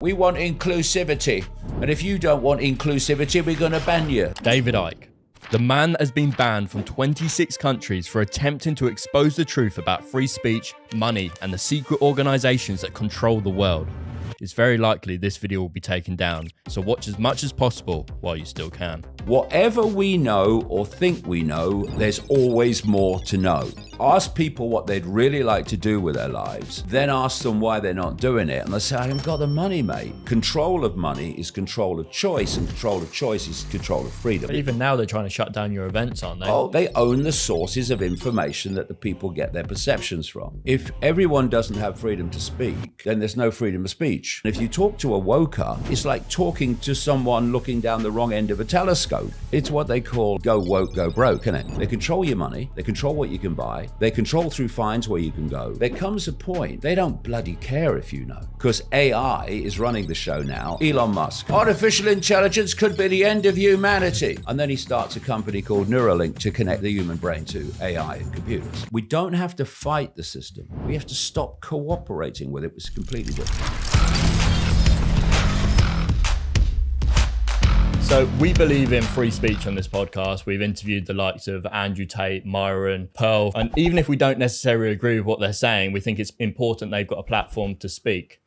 We want inclusivity. And if you don't want inclusivity, we're going to ban you. David Icke, the man that has been banned from 26 countries for attempting to expose the truth about free speech, money, and the secret organizations that control the world. It's very likely this video will be taken down, so watch as much as possible while you still can. Whatever we know or think we know, there's always more to know. Ask people what they'd really like to do with their lives, then ask them why they're not doing it. And they say, I haven't got the money, mate. Control of money is control of choice, and control of choice is control of freedom. But even now they're trying to shut down your events, aren't they? Oh, they own the sources of information that the people get their perceptions from. If everyone doesn't have freedom to speak, then there's no freedom of speech. And if you talk to a woker, it's like talking to someone looking down the wrong end of a telescope. It's what they call go woke, go broke, isn't it? They control your money, they control what you can buy, they control through fines where you can go. There comes a point, they don't bloody care if you know. Because AI is running the show now. Elon Musk. Artificial intelligence could be the end of humanity. And then he starts a company called Neuralink to connect the human brain to AI and computers. We don't have to fight the system. We have to stop cooperating with it, which is completely different. So we believe in free speech on this podcast. We've interviewed the likes of Andrew Tate, Myron, Pearl, and even if we don't necessarily agree with what they're saying, we think it's important they've got a platform to speak.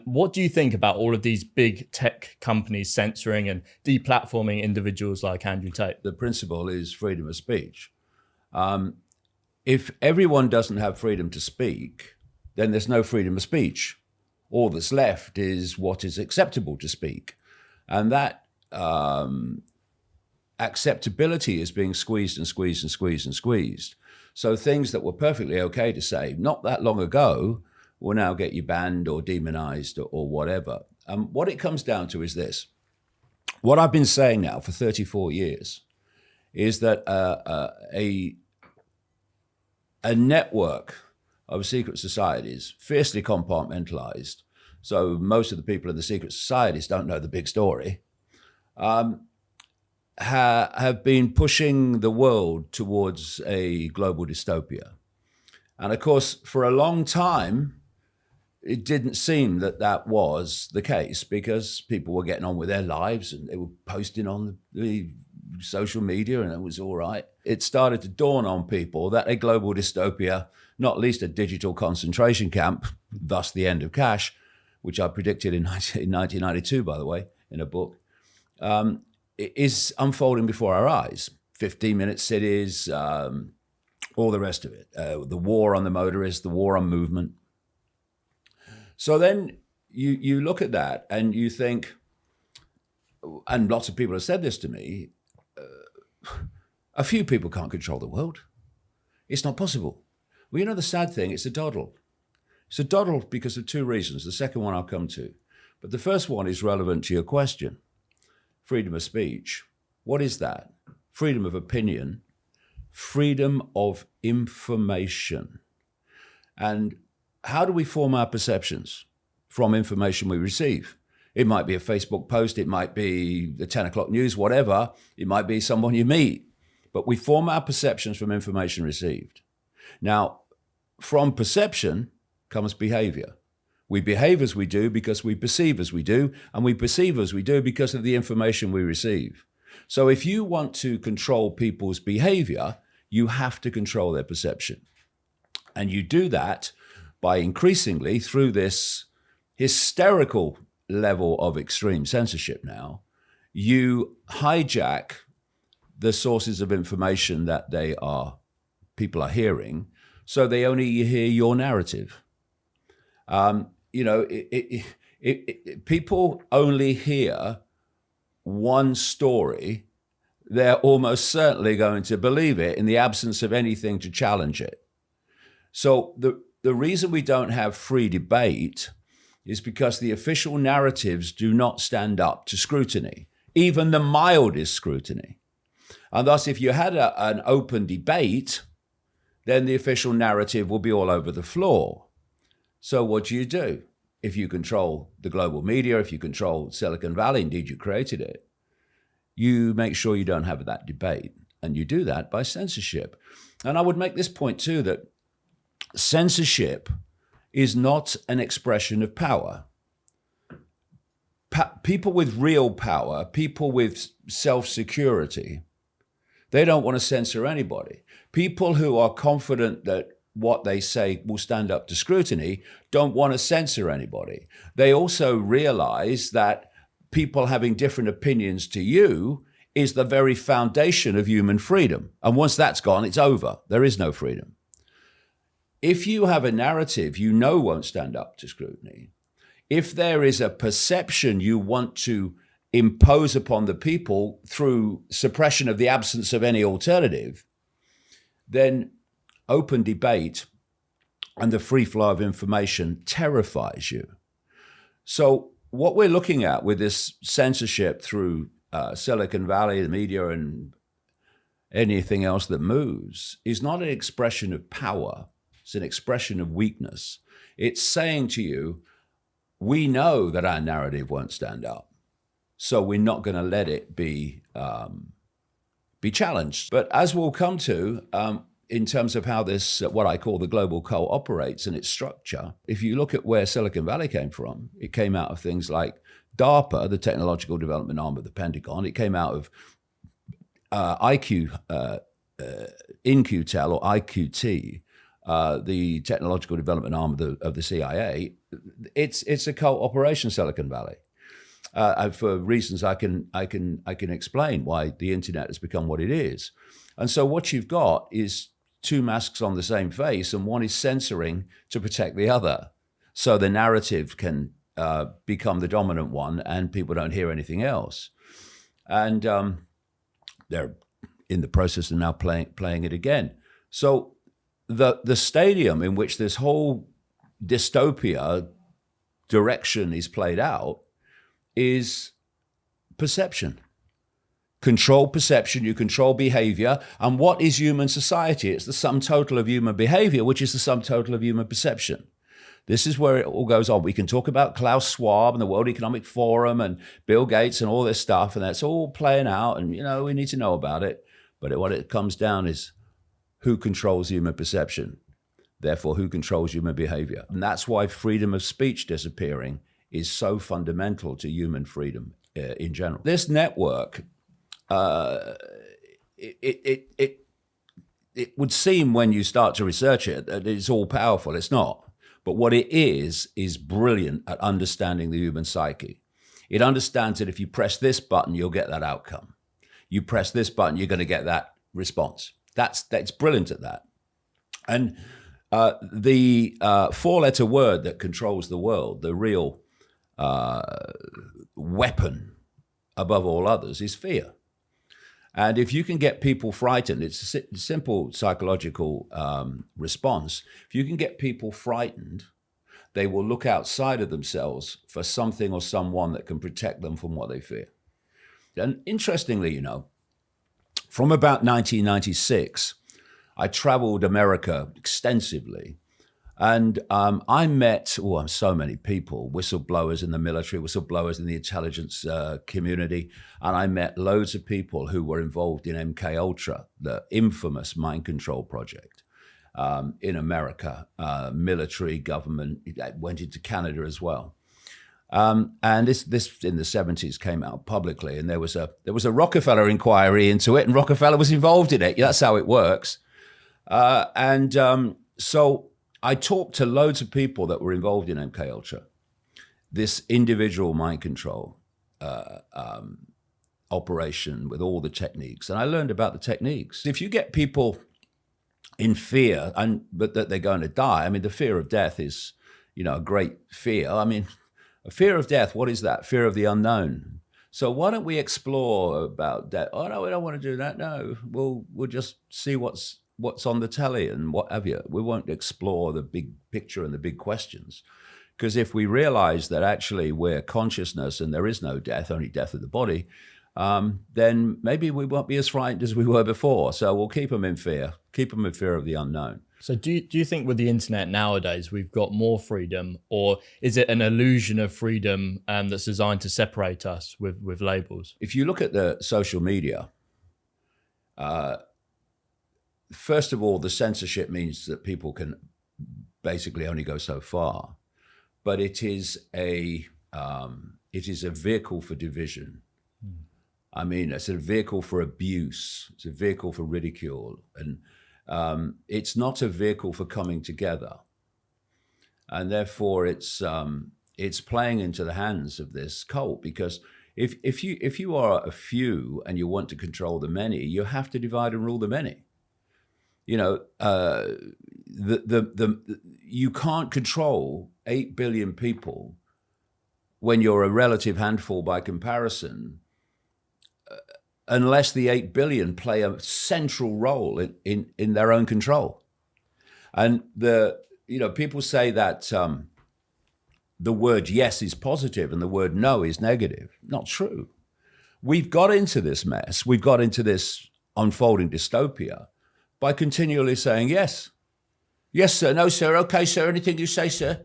What do you think about all of these big tech companies censoring and deplatforming individuals like Andrew Tate? The principle is freedom of speech. If everyone doesn't have freedom to speak, then there's no freedom of speech. All that's left is what is acceptable to speak. And that acceptability is being squeezed and squeezed and squeezed and squeezed. So things that were perfectly okay to say not that long ago will now get you banned or demonized or whatever. What it comes down to is this. What I've been saying now for 34 years is that a network of secret societies, fiercely compartmentalized, so most of the people in the secret societies don't know the big story, have been pushing the world towards a global dystopia. And of course, for a long time, it didn't seem that that was the case because people were getting on with their lives and they were posting on the social media and it was all right. It started to dawn on people that a global dystopia, not least a digital concentration camp, thus the end of cash, which I predicted in 1992, by the way, in a book, is unfolding before our eyes. 15-minute cities, all the rest of it. The war on the motorists, the war on movement. So then you look at that and you think, and lots of people have said this to me, a few people can't control the world. It's not possible. Well, you know the sad thing, it's a doddle. It's a doddle because of two reasons. The second one I'll come to. But the first one is relevant to your question. Freedom of speech. What is that? Freedom of opinion, freedom of information. And how do we form our perceptions from information we receive? It might be a Facebook post, it might be the 10 o'clock news, whatever. It might be someone you meet. But we form our perceptions from information received. Now, from perception comes behavior. We behave as we do because we perceive as we do, and we perceive as we do because of the information we receive. So if you want to control people's behavior, you have to control their perception. And you do that by increasingly, through this hysterical level of extreme censorship now, you hijack the sources of information that people are hearing, so they only hear your narrative. People only hear one story. They're almost certainly going to believe it in the absence of anything to challenge it. So the reason we don't have free debate is because the official narratives do not stand up to scrutiny, even the mildest scrutiny. And thus, if you had an open debate, then the official narrative will be all over the floor. So what do? If you control the global media, if you control Silicon Valley, indeed you created it, you make sure you don't have that debate. And you do that by censorship. And I would make this point too, that censorship is not an expression of power. people with real power, people with self-security, they don't want to censor anybody. People who are confident that what they say will stand up to scrutiny don't want to censor anybody. They also realize that people having different opinions to you is the very foundation of human freedom. And once that's gone, it's over. There is no freedom. If you have a narrative you know won't stand up to scrutiny, if there is a perception you want to impose upon the people through suppression of the absence of any alternative, then open debate and the free flow of information terrifies you. So what we're looking at with this censorship through Silicon Valley, the media, and anything else that moves is not an expression of power. It's an expression of weakness. It's saying to you, we know that our narrative won't stand up, so we're not going to let it be challenged. But as we'll come to, in terms of how this, what I call the global co operates and its structure, if you look at where Silicon Valley came from, it came out of things like DARPA, the technological development arm of the Pentagon. It came out of InQtel or IQT, the technological development arm of the CIA. It's a cooperation, Silicon Valley. For reasons I can explain why the internet has become what it is. And so what you've got is two masks on the same face, and one is censoring to protect the other. So the narrative can become the dominant one and people don't hear anything else. And they're in the process of now playing it again. So the stadium in which this whole dystopia direction is played out is perception. Control perception, you control behavior. And what is human society? It's the sum total of human behavior, which is the sum total of human perception. This is where it all goes on. We can talk about Klaus Schwab and the World Economic Forum and Bill Gates and all this stuff, and that's all playing out, and we need to know about it. But what it comes down is who controls human perception? Therefore, who controls human behavior? And that's why freedom of speech disappearing is so fundamental to human freedom in general. This network, it would seem when you start to research it that it's all powerful. It's not. But what it is brilliant at understanding the human psyche. It understands that if you press this button, you'll get that outcome. You press this button, you're going to get that response. That's brilliant at that. And the four-letter word that controls the world, the real weapon above all others, is fear. And if you can get people frightened, it's a simple psychological response. If you can get people frightened, they will look outside of themselves for something or someone that can protect them from what they fear. And interestingly, from about 1996, I traveled America extensively. And I met, so many people, whistleblowers in the military, whistleblowers in the intelligence community. And I met loads of people who were involved in MKUltra, the infamous mind control project in America, military, government. It went into Canada as well. And this in the 70s came out publicly, and there was a Rockefeller inquiry into it, and Rockefeller was involved in it. That's how it works. So I talked to loads of people that were involved in MKUltra, this individual mind control operation with all the techniques, and I learned about the techniques. If you get people in fear, but that they're going to die, the fear of death is, a great fear. A fear of death, what is that? Fear of the unknown. So why don't we explore about death? Oh no, we don't want to do that. No, we'll just see what's on the telly and what have you. We won't explore the big picture and the big questions. Because if we realize that actually we're consciousness and there is no death, only death of the body, then maybe we won't be as frightened as we were before. So we'll keep them in fear of the unknown. So do you think with the internet nowadays, we've got more freedom, or is it an illusion of freedom that's designed to separate us with labels? If you look at the social media, first of all, the censorship means that people can basically only go so far, but it is a it is a vehicle for division. I mean, it's a vehicle for abuse. It's a vehicle for ridicule. And it's not a vehicle for coming together. And therefore, it's playing into the hands of this cult, because if you are a few and you want to control the many, you have to divide and rule the many. You know, you can't control 8 billion people when you're a relative handful by comparison, unless the 8 billion play a central role in their own control. And people say that the word yes is positive and the word no is negative. Not true. We've got into this mess. We've got into this unfolding dystopia by continually saying yes. Yes, sir. No, sir. Okay, sir. Anything you say, sir.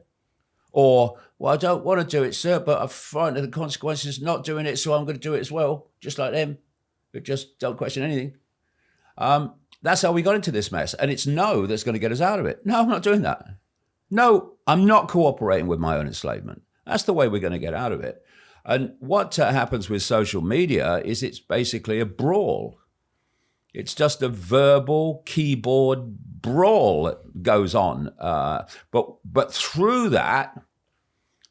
Or, well, I don't want to do it, sir, but I'm frightened of the consequences of not doing it, so I'm going to do it as well, just like them. But just don't question anything. That's how we got into this mess. And it's no that's going to get us out of it. No, I'm not doing that. No, I'm not cooperating with my own enslavement. That's the way we're going to get out of it. And what happens with social media is it's basically a brawl. It's just a verbal keyboard brawl that goes on. But through that,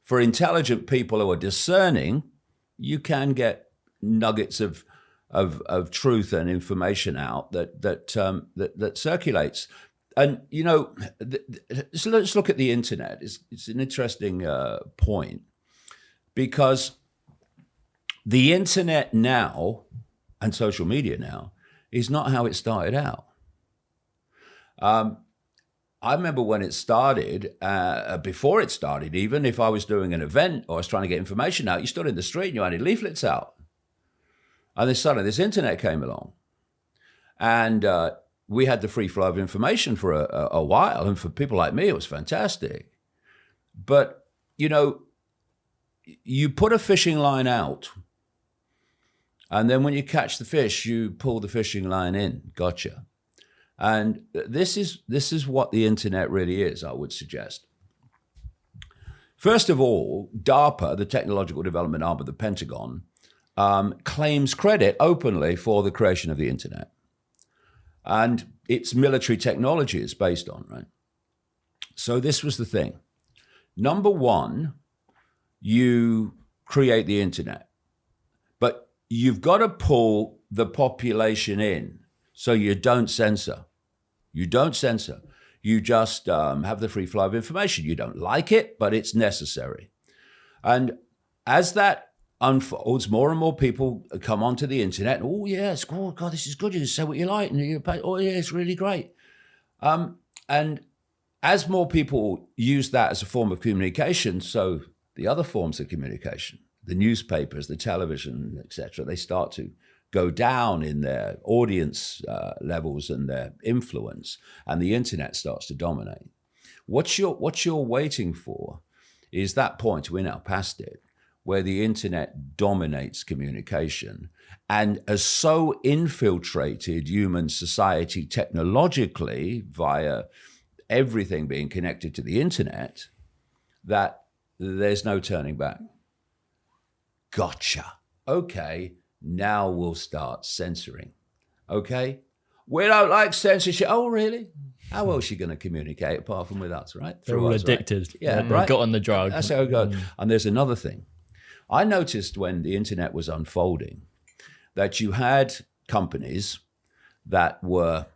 for intelligent people who are discerning, you can get nuggets of truth and information out that circulates. And let's look at the internet. It's an interesting point, because the internet now and social media now is not how it started out. I remember when it started, before it started, even if I was doing an event or I was trying to get information out, you stood in the street and you handed leaflets out. And then suddenly this internet came along. And we had the free flow of information for a while. And for people like me, it was fantastic. But, you put a fishing line out. And then when you catch the fish, you pull the fishing line in. Gotcha. And this is what the internet really is, I would suggest. First of all, DARPA, the technological development arm of the Pentagon, claims credit openly for the creation of the internet. And its military technology is based on, right? So this was the thing. Number one, you create the internet, but you've got to pull the population in so you don't censor. You don't censor. You just have the free flow of information. You don't like it, but it's necessary. And as that unfolds, more and more people come onto the internet. Oh, yeah, it's cool. God, this is good. You can say what you like. And you pay, oh, yeah, it's really great. And as more people use that as a form of communication, so the other forms of communication, the newspapers, the television, etc., they start to go down in their audience levels and their influence, and the internet starts to dominate. What you're waiting for is that point, we're now past it, where the internet dominates communication and has so infiltrated human society technologically via everything being connected to the internet that there's no turning back. Gotcha. Okay, now we'll start censoring. Okay? We don't like censorship. Oh, really? How else are you going to communicate apart from with us, right? They're all addicted. Right? Yeah, They right. got on the drug. That's how it goes. And there's another thing. I noticed when the internet was unfolding that you had companies that were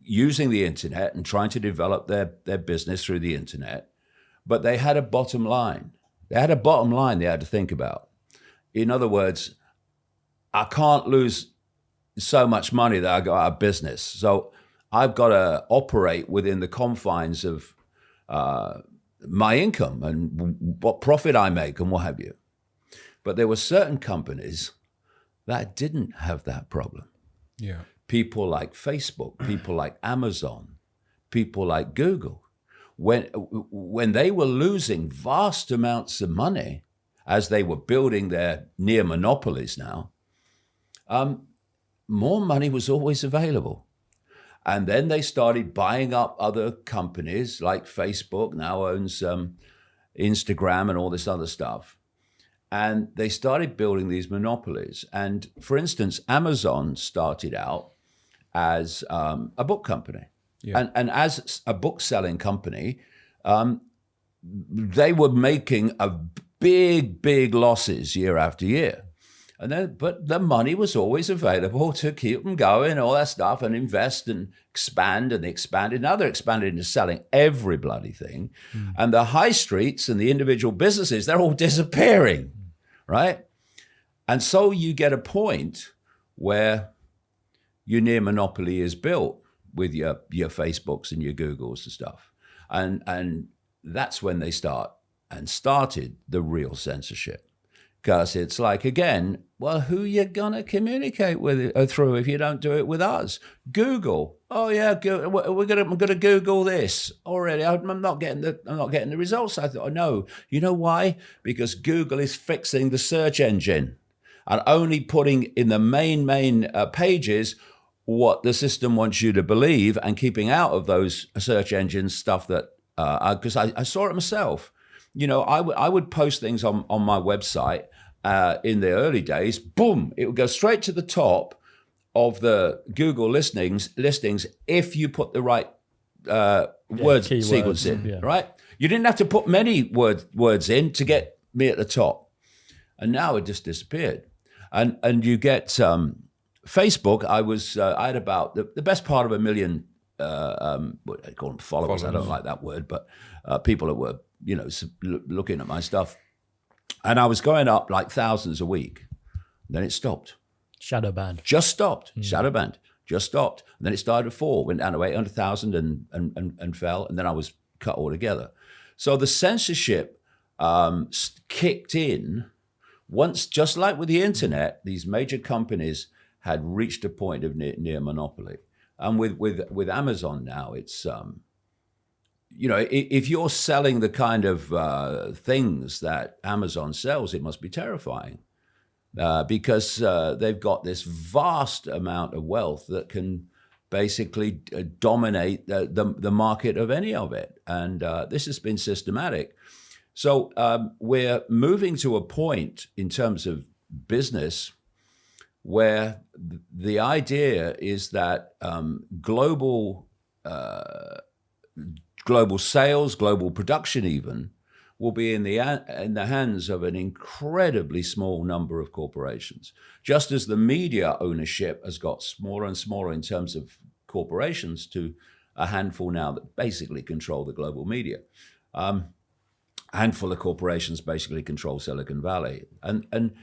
using the internet and trying to develop their business through the internet, but they had a bottom line. They had a bottom line they had to think about. In other words, I can't lose so much money that I go out of business. So I've got to operate within the confines of my income and what profit I make and what have you. But there were certain companies that didn't have that problem. Yeah. People like Facebook, people like Amazon, people like Google. When they were losing vast amounts of money as they were building their near monopolies now, more money was always available. And then they started buying up other companies, like Facebook now owns Instagram and all this other stuff. And they started building these monopolies. And for instance, Amazon started out as a book company. Yeah. And as a book selling company, they were making a big losses year after year. But the money was always available to keep them going, all that stuff, and invest and expand, and they expanded. Now they're expanded into selling every bloody thing. And the high streets and the individual businesses, they're all disappearing, right? And so you get a point where your near monopoly is built with your Facebooks and your Googles and stuff. And that's when they started the real censorship. Because it's like, again, well, who you gonna communicate with through if you don't do it with us? Google. Oh yeah, I'm gonna Google this already. I'm not getting the results. I thought, no. You know why? Because Google is fixing the search engine and only putting in the main pages what the system wants you to believe, and keeping out of those search engines stuff that because I saw it myself. You know, I would post things on my website in the early days. Boom, it would go straight to the top of the Google listings if you put the right word sequence in, right? You didn't have to put many words in to get me at the top. And now it just disappeared. And you get Facebook. I had about the best part of 1 million, what they call them, followers. I don't like that word, but people that were, looking at my stuff. And I was going up like thousands a week. Then it stopped. Shadow banned. Just stopped. Shadow banned. Just stopped. And then it started to fall, went down to 800,000 and fell. And then I was cut altogether. So the censorship kicked in once, just like with the internet, these major companies had reached a point of near monopoly. And with Amazon now, it's, if you're selling the kind of things that Amazon sells, it must be terrifying because they've got this vast amount of wealth that can basically dominate the market of any of it. And this has been systematic. So we're moving to a point in terms of business where the idea is that global sales, global production even, will be in the hands of an incredibly small number of corporations. Just as the media ownership has got smaller and smaller in terms of corporations to a handful now that basically control the global media. A handful of corporations basically control Silicon Valley. And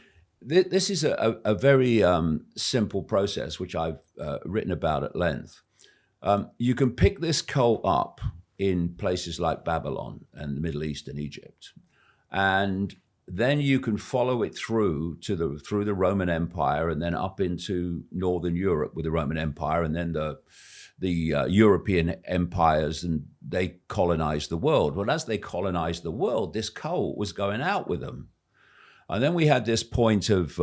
this is a very simple process, which I've written about at length. You can pick this cult up in places like Babylon and the Middle East and Egypt. And then you can follow it through the Roman Empire and then up into Northern Europe with the Roman Empire and then the European empires, and they colonized the world. Well, as they colonized the world, this cult was going out with them. And then we had this point of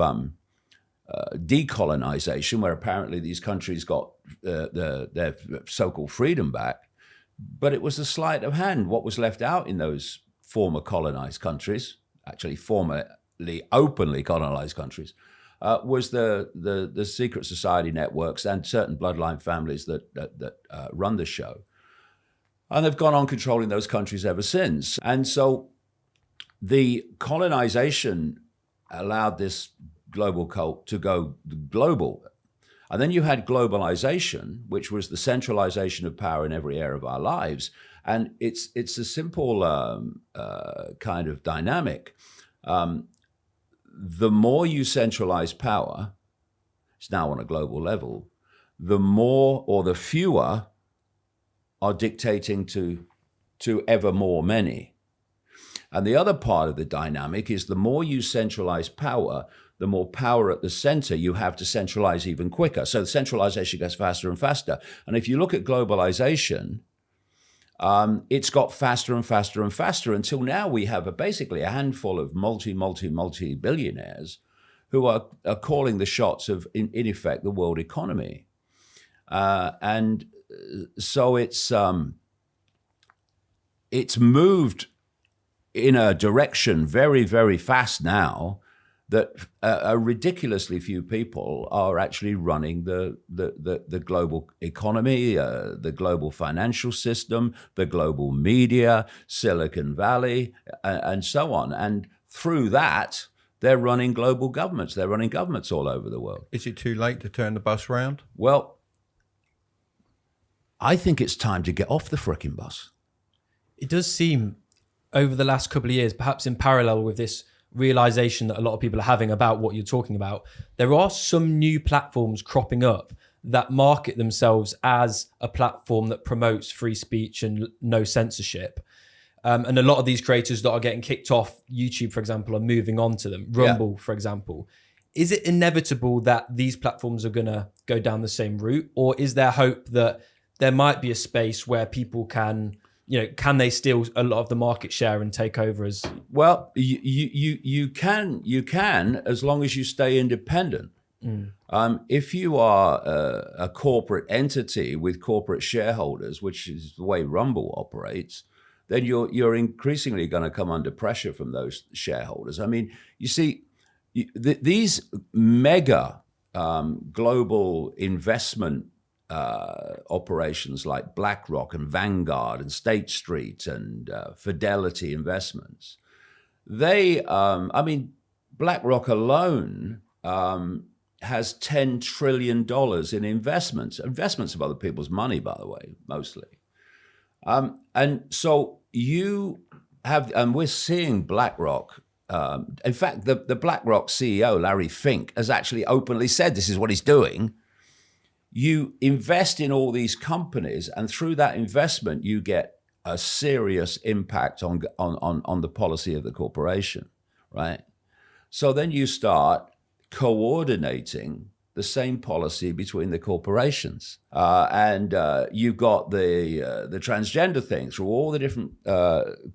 decolonization, where apparently these countries got their so-called freedom back. But it was a sleight of hand. What was left out in those former colonized countries, actually formerly openly colonized countries, was the secret society networks and certain bloodline families that run the show. And they've gone on controlling those countries ever since. And so the colonization allowed this global cult to go global. And then you had globalization, which was the centralization of power in every area of our lives. And it's a simple kind of dynamic. The more you centralize power, it's now on a global level, the more or the fewer are dictating to ever more many. And the other part of the dynamic is the more you centralize power, the more power at the center you have to centralize even quicker. So the centralization gets faster and faster. And if you look at globalization, it's got faster and faster and faster until now we have basically a handful of multi-billionaires who are calling the shots of, in effect, the world economy. And so it's moved in a direction very, very fast now that a ridiculously few people are actually running the global economy, the global financial system, the global media, Silicon Valley, and so on. And through that, they're running global governments. They're running governments all over the world. Is it too late to turn the bus round? Well, I think it's time to get off the frickin' bus. It does seem over the last couple of years, perhaps in parallel with this realization that a lot of people are having about what you're talking about, there are some new platforms cropping up that market themselves as a platform that promotes free speech and no censorship. And a lot of these creators that are getting kicked off YouTube, for example, are moving on to them. Rumble, for example. Is it inevitable that these platforms are going to go down the same route? Or is there hope that there might be a space where people can, can they steal a lot of the market share and take over as... Well, you can as long as you stay independent. If you are a corporate entity with corporate shareholders, which is the way Rumble operates, then you're increasingly going to come under pressure from those shareholders. I mean, you see, these mega global investment operations like BlackRock and Vanguard and State Street and Fidelity Investments, BlackRock alone has $10 trillion in investments of other people's money, by the way, mostly. And so you have, and we're seeing BlackRock. In fact, the BlackRock CEO, Larry Fink, has actually openly said this is what he's doing. You invest in all these companies, and through that investment, you get a serious impact on the policy of the corporation, right? So then you start coordinating the same policy between the corporations, and you've got the transgender thing through all the different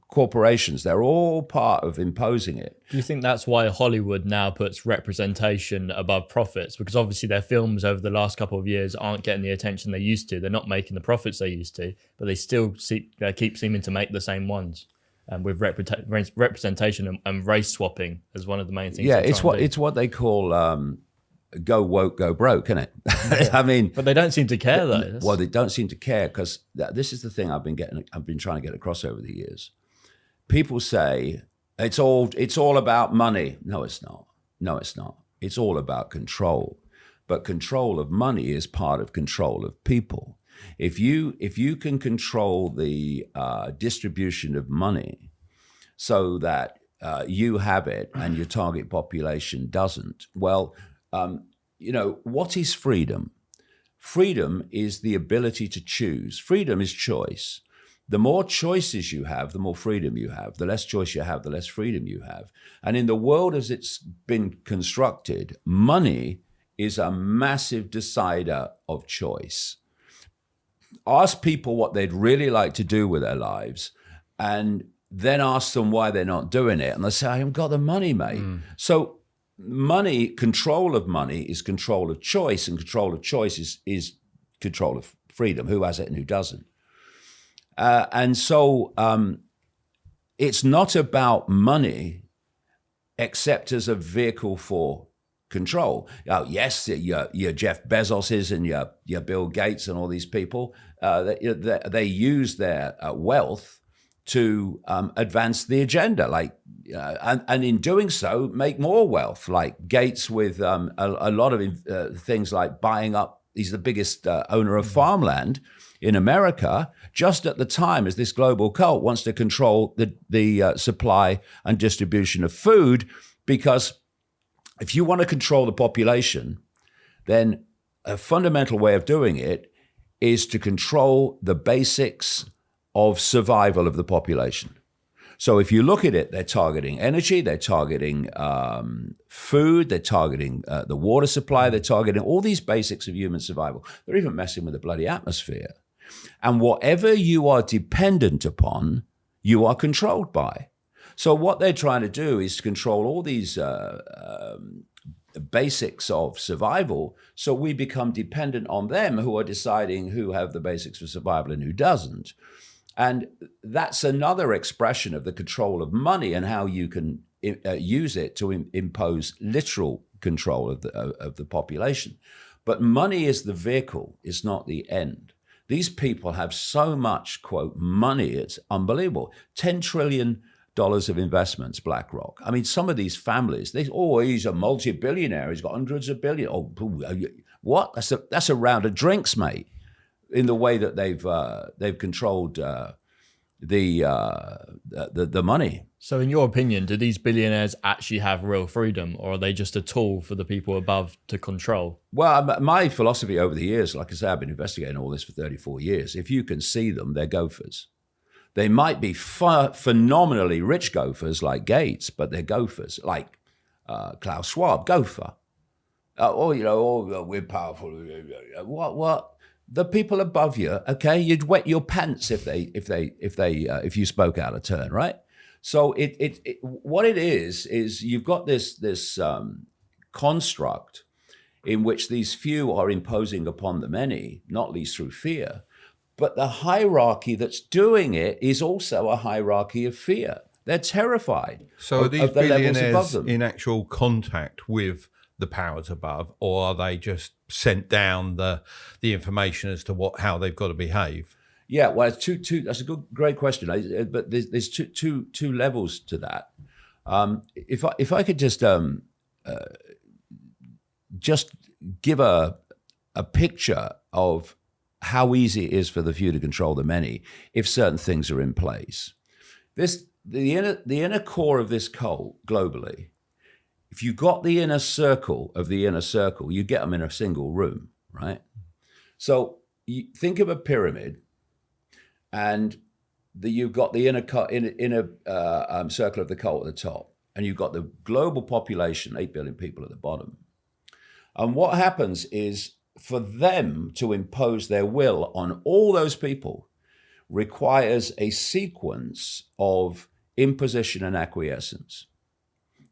corporations. They're all part of imposing it. Do you think that's why Hollywood now puts representation above profits? Because obviously their films over the last couple of years aren't getting the attention they used to. They're not making the profits they used to, but they still keep seeming to make the same ones. With representation and race swapping as one of the main things. Yeah, it's what they call go woke, go broke, isn't it? I mean, but they don't seem to care though. Well, they don't seem to care because this is the thing I've been trying to get across over the years. People say it's all about money. No, it's not. No, it's not. It's all about control. But control of money is part of control of people. If you can control the distribution of money so that you have it and your target population doesn't, well, what is freedom? Freedom is the ability to choose. Freedom is choice. The more choices you have, the more freedom you have. The less choice you have, the less freedom you have. And in the world as it's been constructed, money is a massive decider of choice. Ask people what they'd really like to do with their lives, and then ask them why they're not doing it. And they say, I haven't got the money, mate. So money, control of money is control of choice, and control of choice is control of freedom, who has it and who doesn't. And so it's not about money except as a vehicle for control. Yes, your Jeff Bezoses and your Bill Gates and all these people, they use their wealth to advance the agenda, and in doing so, make more wealth. Like Gates with a lot of things like buying up. He's the biggest owner of farmland in America, just at the time as this global cult wants to control the supply and distribution of food, because if you want to control the population, then a fundamental way of doing it is to control the basics of survival of the population. So if you look at it, they're targeting energy, they're targeting food, they're targeting the water supply, they're targeting all these basics of human survival. They're even messing with the bloody atmosphere. And whatever you are dependent upon, you are controlled by. So what they're trying to do is to control all these basics of survival, so we become dependent on them, who are deciding who have the basics for survival and who doesn't. And that's another expression of the control of money and how you can use it to impose literal control of the population. But money is the vehicle, it's not the end. These people have so much, quote, money, it's unbelievable. $10 trillion of investments, BlackRock. I mean, some of these families, he's a multi-billionaire, he's got hundreds of billion. Oh, what? That's a round of drinks, mate, in the way that they've controlled the money. So in your opinion, do these billionaires actually have real freedom, or are they just a tool for the people above to control? Well, my philosophy over the years, like I say, I've been investigating all this for 34 years. If you can see them, they're gophers. They might be phenomenally rich gophers like Gates, but they're gophers, like Klaus Schwab, gopher. We're powerful. What? The people above you, okay, you'd wet your pants if you spoke out of turn, right? So what it is you've got this construct in which these few are imposing upon the many, not least through fear. But the hierarchy that's doing it is also a hierarchy of fear. They're terrified. So are these of the levels above billionaires them. in actual contact with the powers above, or are they just sent down the information as to how they've got to behave? Yeah, well, it's two. That's a great question. But there's two levels to that. If I could just give a picture of how easy it is for the few to control the many if certain things are in place. The inner core of this cult globally, if you got the inner circle of the inner circle, you get them in a single room, right? So you think of a pyramid, and you've got the inner circle of the cult at the top, and you've got the global population, 8 billion people at the bottom. And what happens is, for them to impose their will on all those people requires a sequence of imposition and acquiescence.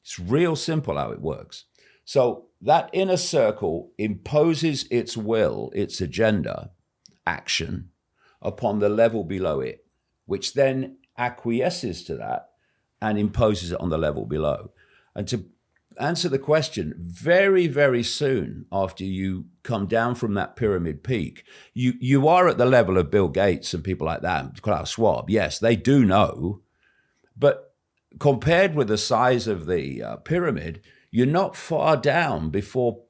It's real simple how it works. So that inner circle imposes its will, its agenda, action, upon the level below it, which then acquiesces to that and imposes it on the level below. And to answer the question, very, very soon after you come down from that pyramid peak, you are at the level of Bill Gates and people like that, Klaus Schwab. Yes, they do know, but compared with the size of the pyramid, you're not far down before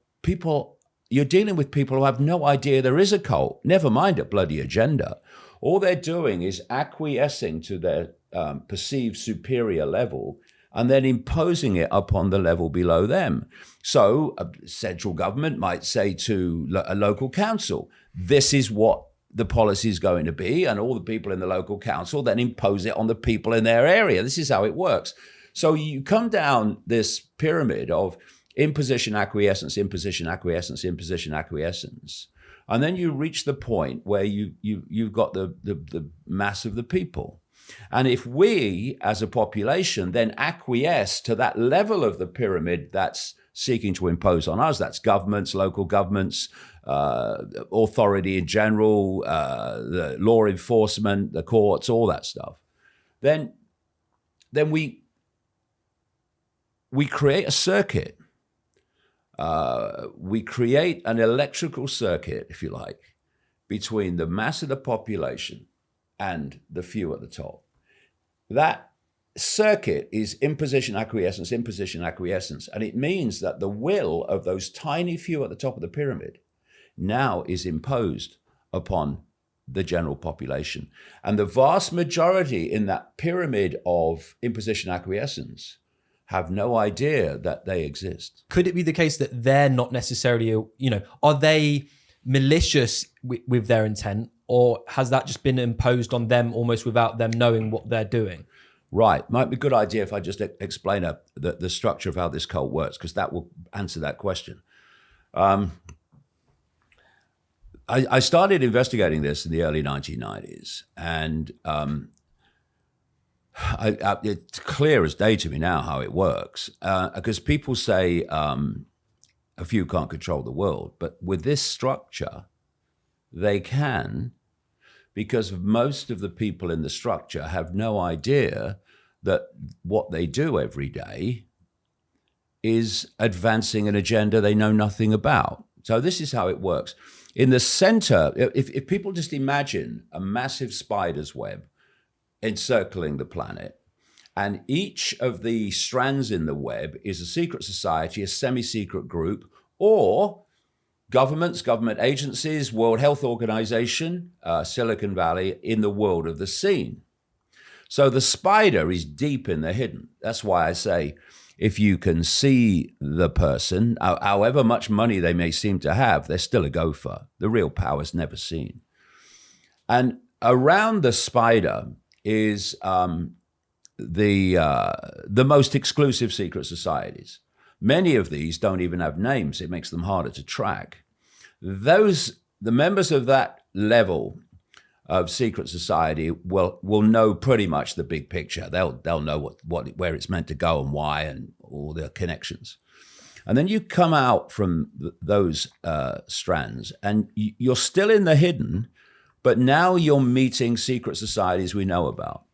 you're dealing with people who have no idea there is a cult, never mind a bloody agenda. All they're doing is acquiescing to their perceived superior level and then imposing it upon the level below them. So a central government might say to a local council, this is what the policy is going to be, and all the people in the local council then impose it on the people in their area. This is how it works. So you come down this pyramid of imposition, acquiescence, imposition, acquiescence, imposition, acquiescence, and then you reach the point where you've got the mass of the people. And if we, as a population, then acquiesce to that level of the pyramid that's seeking to impose on us, that's governments, local governments, authority in general, the law enforcement, the courts, all that stuff, then we create a circuit. We create an electrical circuit, if you like, between the mass of the population and the few at the top. That circuit is imposition, acquiescence, and it means that the will of those tiny few at the top of the pyramid now is imposed upon the general population. And the vast majority in that pyramid of imposition, acquiescence have no idea that they exist. Could it be the case that they're not necessarily, are they malicious with their intent, or has that just been imposed on them almost without them knowing what they're doing? Right. Might be a good idea if I just explain the structure of how this cult works, because that will answer that question. I started investigating this in the early 1990s, and it's clear as day to me now how it works, because people say a few can't control the world, but with this structure, they can, because most of the people in the structure have no idea that what they do every day is advancing an agenda they know nothing about. So this is how it works. In the center, if people just imagine a massive spider's web encircling the planet, and each of the strands in the web is a secret society, a semi-secret group, or governments, government agencies, World Health Organization, Silicon Valley, in the world of the seen. So the spider is deep in the hidden. That's why I say, if you can see the person, however much money they may seem to have, they're still a gopher. The real power's never seen. And around the spider is the most exclusive secret societies. Many of these don't even have names. It makes them harder to track. The members of that level of secret society will know pretty much the big picture. They'll know where it's meant to go and why and all the connections. And then you come out from those strands and you're still in the hidden, but now you're meeting secret societies we know about,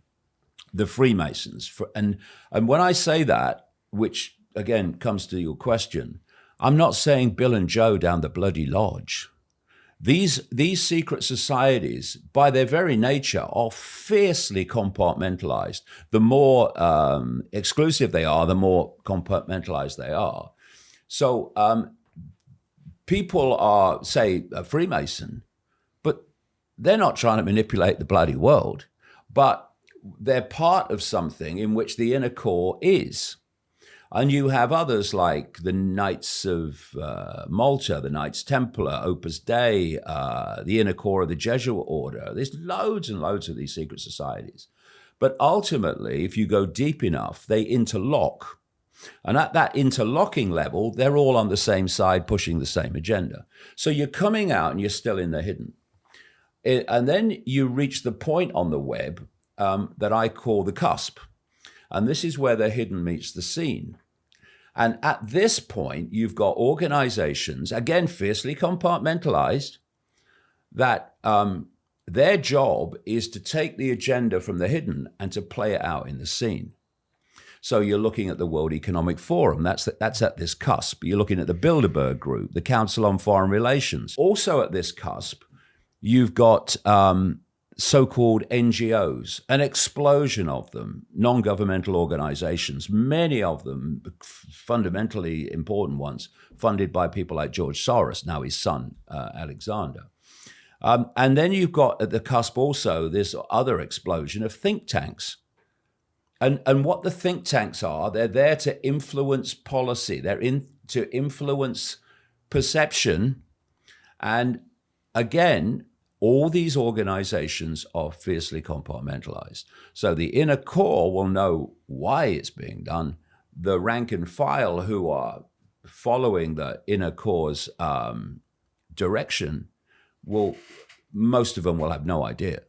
the Freemasons. And when I say that, which again comes to your question, I'm not saying Bill and Joe down the bloody lodge. These secret societies, by their very nature, are fiercely compartmentalized. The more exclusive they are, the more compartmentalized they are. So people are, say, a Freemason, but they're not trying to manipulate the bloody world, but they're part of something in which the inner core is. And you have others like the Knights of Malta, the Knights Templar, Opus Dei, the inner core of the Jesuit order. There's loads and loads of these secret societies. But ultimately, if you go deep enough, they interlock. And at that interlocking level, they're all on the same side, pushing the same agenda. So you're coming out and you're still in the hidden. And then you reach the point on the web that I call the cusp. And this is where the hidden meets the seen. And at this point, you've got organizations, again, fiercely compartmentalized, that their job is to take the agenda from the hidden and to play it out in the seen. So you're looking at the World Economic Forum. That's at this cusp. You're looking at the Bilderberg Group, the Council on Foreign Relations. Also at this cusp, you've got so-called NGOs, an explosion of them, non-governmental organizations, many of them fundamentally important ones, funded by people like George Soros, now his son, Alexander. And then you've got at the cusp also this other explosion of think tanks. And what the think tanks are, they're there to influence policy. They're to influence perception. And again, all these organizations are fiercely compartmentalized. So the inner core will know why it's being done. The rank and file who are following the inner core's direction most of them will have no idea.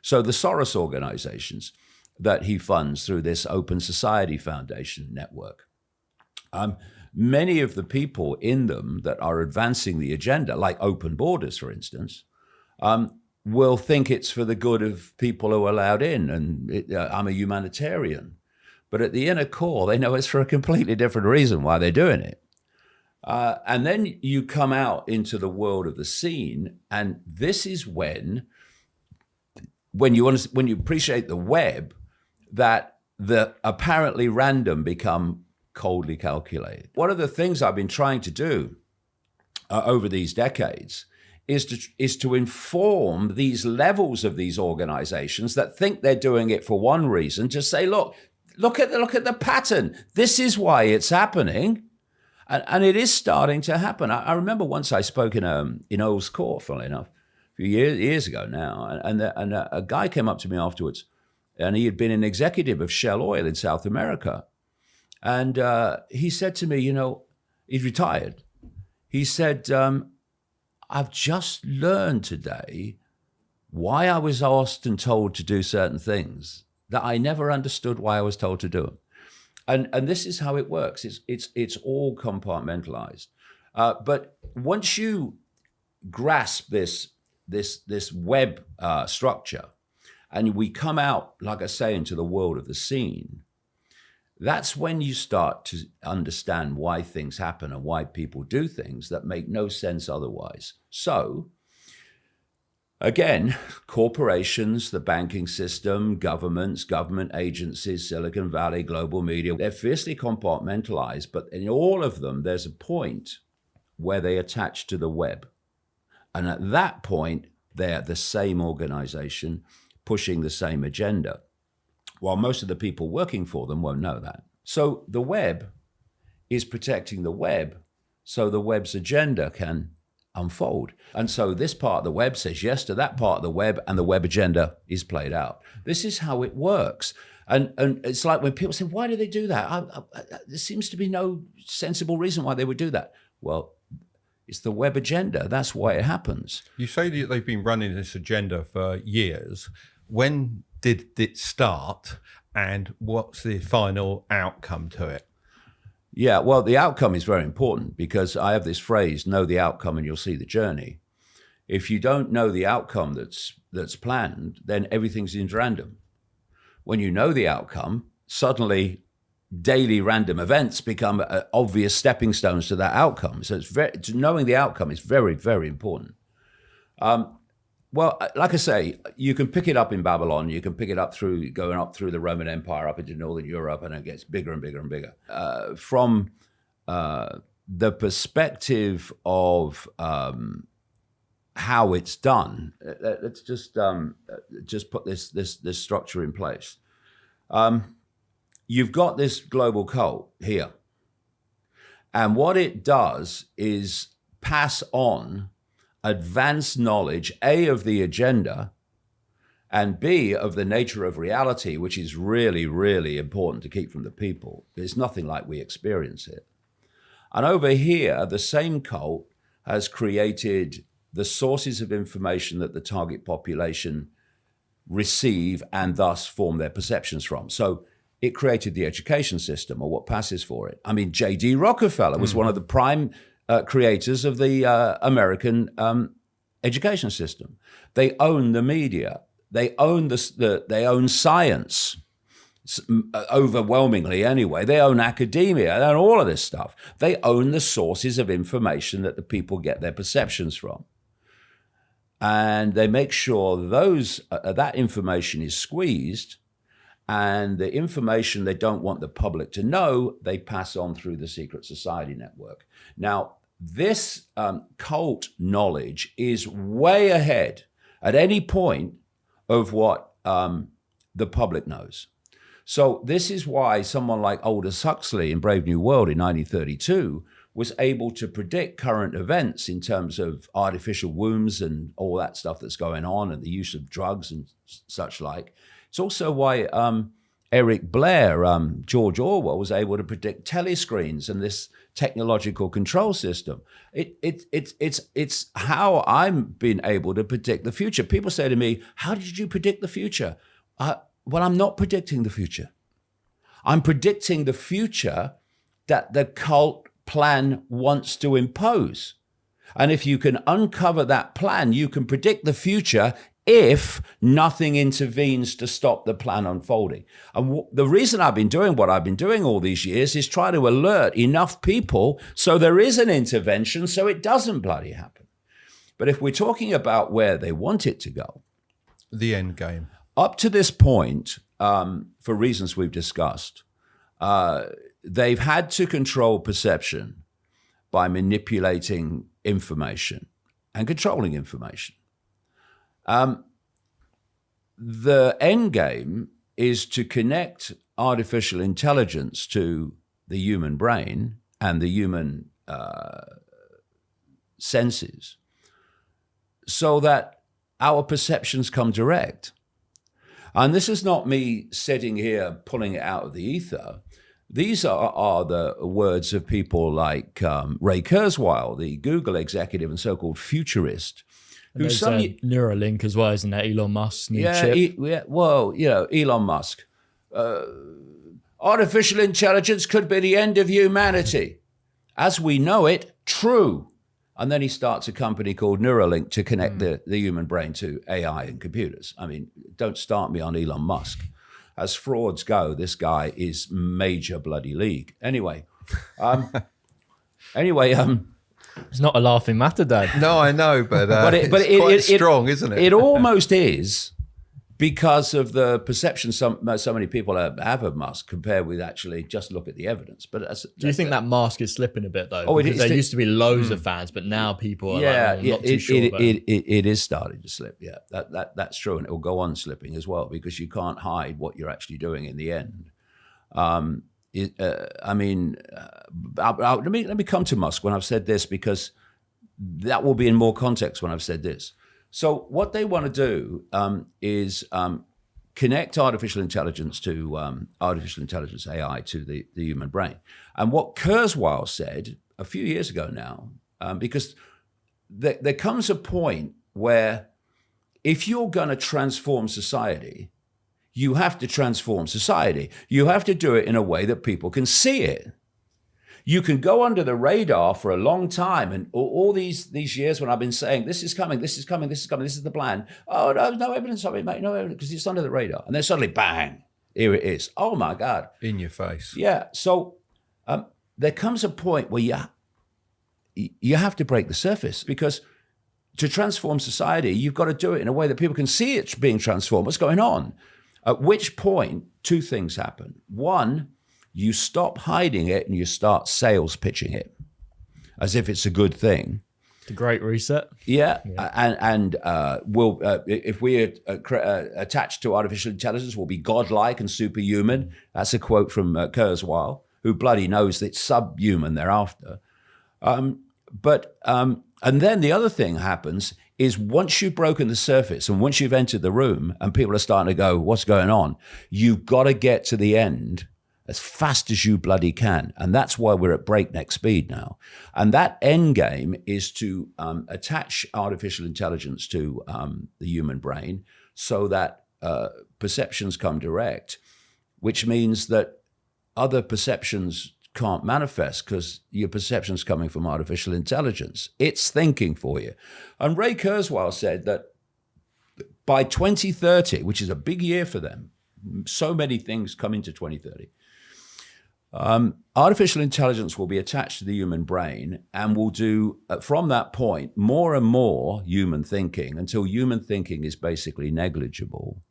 So the Soros organizations that he funds through this Open Society Foundation network, many of the people in them that are advancing the agenda, like open borders, for instance, will think it's for the good of people who are allowed in, and I'm a humanitarian. But at the inner core, they know it's for a completely different reason why they're doing it. And then you come out into the world of the seen, and this is when you appreciate the web, that the apparently random become coldly calculated. One of the things I've been trying to do over these decades is to inform these levels of these organizations that think they're doing it for one reason, to say, look at the pattern. This is why it's happening. And it is starting to happen. I remember once I spoke in Earl's Court, funnily enough, a few years ago now, and a guy came up to me afterwards, and he had been an executive of Shell Oil in South America. And he said to me, he's retired. He said, I've just learned today why I was asked and told to do certain things that I never understood why I was told to do them. And this is how it works. It's all compartmentalized. But once you grasp this this web structure, and we come out, like I say, into the world of the scene, that's when you start to understand why things happen and why people do things that make no sense otherwise. So, again, corporations, the banking system, governments, government agencies, Silicon Valley, global media, they're fiercely compartmentalized, but in all of them, there's a point where they attach to the web. And at that point, they're the same organization pushing the same agenda, while most of the people working for them won't know that. So the web is protecting the web so the web's agenda can unfold. And so this part of the web says yes to that part of the web, and the web agenda is played out. This is how it works. And it's like when people say, why do they do that? There seems to be no sensible reason why they would do that. Well, it's the web agenda. That's why it happens. You say that they've been running this agenda for years. When did it start, and what's the final outcome to it? Yeah, well, the outcome is very important, because I have this phrase, know the outcome and you'll see the journey. If you don't know the outcome that's planned, then everything's in random. When you know the outcome, suddenly daily random events become obvious stepping stones to that outcome. So knowing the outcome is very, very important. Well, like I say, you can pick it up in Babylon. You can pick it up going up through the Roman Empire, up into Northern Europe, and it gets bigger and bigger and bigger. From the perspective of how it's done, let's just put this structure in place. You've got this global cult here, and what it does is pass on advanced knowledge, A, of the agenda, and B, of the nature of reality, which is really, really important to keep from the people. It's nothing like we experience it. And over here, the same cult has created the sources of information that the target population receive and thus form their perceptions from. So it created the education system, or what passes for it. I mean, J.D. Rockefeller was one of the prime creators of the American education system. They own the media. They own they own science, overwhelmingly anyway. They own academia. They own all of this stuff. They own the sources of information that the people get their perceptions from, and they make sure that information is squeezed. And the information they don't want the public to know, they pass on through the secret society network. Now, this cult knowledge is way ahead at any point of what the public knows. So this is why someone like Aldous Huxley in Brave New World in 1932 was able to predict current events in terms of artificial wombs and all that stuff that's going on, and the use of drugs and such like. It's also why Eric Blair, George Orwell, was able to predict telescreens and this technological control system. It's how I'm being able to predict the future. People say to me, how did you predict the future? Well, I'm not predicting the future. I'm predicting the future that the cult plan wants to impose. And if you can uncover that plan, you can predict the future if nothing intervenes to stop the plan unfolding. And the reason I've been doing what I've been doing all these years is try to alert enough people so there is an intervention so it doesn't bloody happen. But if we're talking about where they want it to go, the end game. Up to this point, for reasons we've discussed, they've had to control perception by manipulating information and controlling information. The end game is to connect artificial intelligence to the human brain and the human senses so that our perceptions come direct. And this is not me sitting here pulling it out of the ether. These are the words of people like Ray Kurzweil, the Google executive and so-called futurist. And there's Neuralink as well, isn't there? Elon Musk's new chip. Well, Elon Musk. Artificial intelligence could be the end of humanity. As we know it, true. And then he starts a company called Neuralink to connect the human brain to AI and computers. I mean, don't start me on Elon Musk. As frauds go, this guy is major bloody league. Anyway, It's not a laughing matter, Dad. No, I know, but it's quite strong, isn't it? It almost is, because of the perception so many people have of Musk compared with actually just look at the evidence. But do you think that mask is slipping a bit though? Oh, because there used to be loads of fans, but now people are not too sure about it. It is starting to slip. Yeah, that's true, and it will go on slipping as well because you can't hide what you're actually doing in the end. Let me come to Musk when I've said this, because that will be in more context when I've said this. So what they want to do is connect artificial intelligence to artificial intelligence, AI, to the human brain. And what Kurzweil said a few years ago now, because there comes a point where if you're going to transform society, you have to transform society. You have to do it in a way that people can see it. You can go under the radar for a long time, and all these years when I've been saying, this is coming, this is coming, this is coming, this is the plan. Oh, no evidence of it, mate, no evidence, because it's under the radar. And then suddenly, bang, here it is. Oh, my God. In your face. Yeah, so there comes a point where you have to break the surface, because to transform society, you've got to do it in a way that people can see it's being transformed, what's going on. At which point, two things happen. One, you stop hiding it and you start sales pitching it as if it's a good thing. The Great Reset. Yeah. And if we attach to artificial intelligence, we'll be godlike and superhuman. That's a quote from Kurzweil, who bloody knows that it's subhuman thereafter. And then the other thing happens is once you've broken the surface and once you've entered the room and people are starting to go, what's going on? You've got to get to the end as fast as you bloody can. And that's why we're at breakneck speed now. And that end game is to attach artificial intelligence to the human brain so that perceptions come direct, which means that other perceptions can't manifest because your perception's coming from artificial intelligence. It's thinking for you. And Ray Kurzweil said that by 2030, which is a big year for them, so many things come into 2030, artificial intelligence will be attached to the human brain and will do, from that point, more and more human thinking until human thinking is basically negligible.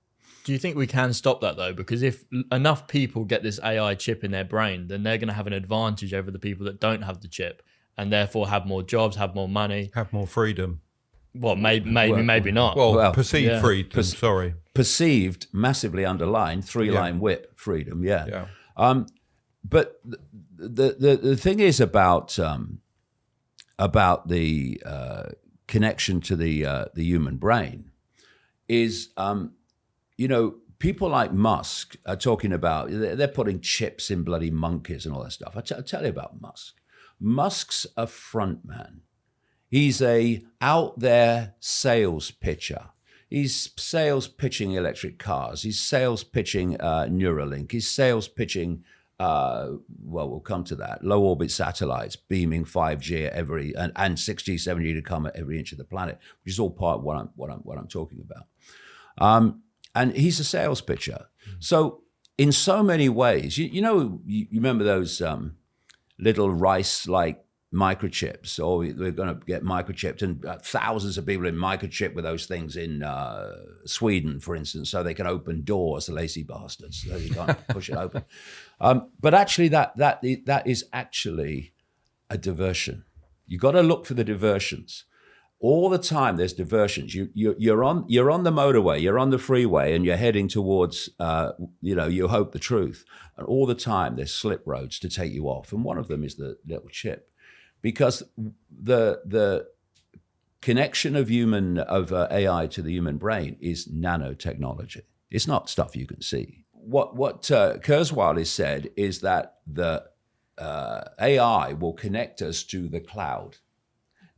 Do you think we can stop that though? Because if enough people get this AI chip in their brain, then they're going to have an advantage over the people that don't have the chip and therefore have more jobs, have more money. Have more freedom. Well, maybe not. Well, perceived freedom, sorry. Perceived, massively underlined, three-line whip freedom, yeah. But the thing is about the connection to the human brain is, people like Musk are talking about, they're putting chips in bloody monkeys and all that stuff. I'll tell you about Musk. Musk's a front man. He's a out there sales pitcher. He's sales pitching electric cars. He's sales pitching Neuralink. He's sales pitching, we'll come to that, low orbit satellites, beaming 5G at every, and 6G, 7G to come at every inch of the planet, which is all part of what I'm talking about. And he's a sales pitcher. So in so many ways, you remember those little rice-like microchips, or we're going to get microchipped, and thousands of people in microchip with those things in Sweden, for instance, so they can open doors, the lazy bastards, so you can't push it open. But actually, that is actually a diversion. You got to look for the diversions. All the time, there's diversions. You're on the motorway, you're on the freeway, and you're heading towards, you hope the truth. And all the time, there's slip roads to take you off. And one of them is the little chip, because the connection of AI to the human brain is nanotechnology. It's not stuff you can see. What Kurzweil has said is that the AI will connect us to the cloud.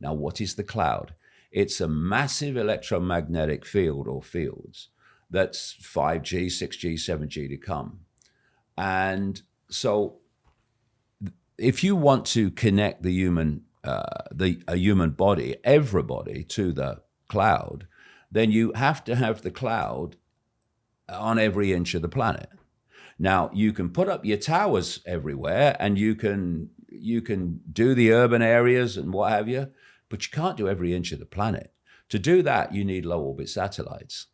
Now, what is the cloud? It's a massive electromagnetic field or fields that's 5G, 6G, 7G to come. And so if you want to connect the human a human body, everybody, to the cloud, then you have to have the cloud on every inch of the planet. Now, you can put up your towers everywhere, and you can do the urban areas and what have you, but you can't do every inch of the planet. To do that, you need low orbit satellites.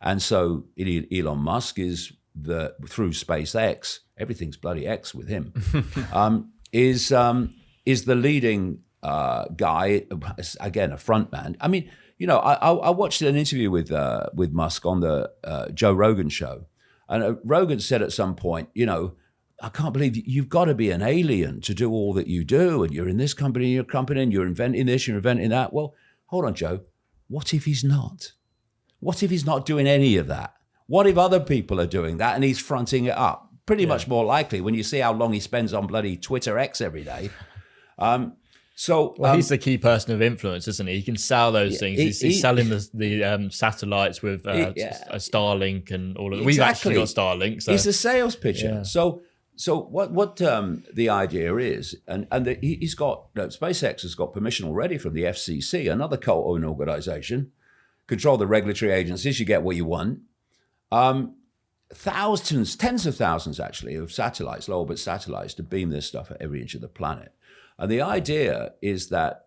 And so Elon Musk is through SpaceX, everything's bloody X with him, is the leading guy, again, a front man. I mean, I watched an interview with Musk on the Joe Rogan show. And Rogan said at some point, I can't believe you've got to be an alien to do all that you do. And you're in this company, and you're inventing this, you're inventing that. Well, hold on, Joe. What if he's not? What if he's not doing any of that? What if other people are doing that and he's fronting it up? Pretty much more likely when you see how long he spends on bloody Twitter X every day. He's the key person of influence, isn't he? He can sell those things. He's selling the satellites with Starlink and all of it. We've actually got Starlink. So. He's a sales pitcher. Yeah. So what the idea is, he's got SpaceX has got permission already from the FCC, another cult-owned organization, control the regulatory agencies. You get what you want. Thousands, tens of thousands actually, of satellites, low orbit satellites, to beam this stuff at every inch of the planet. And the idea is that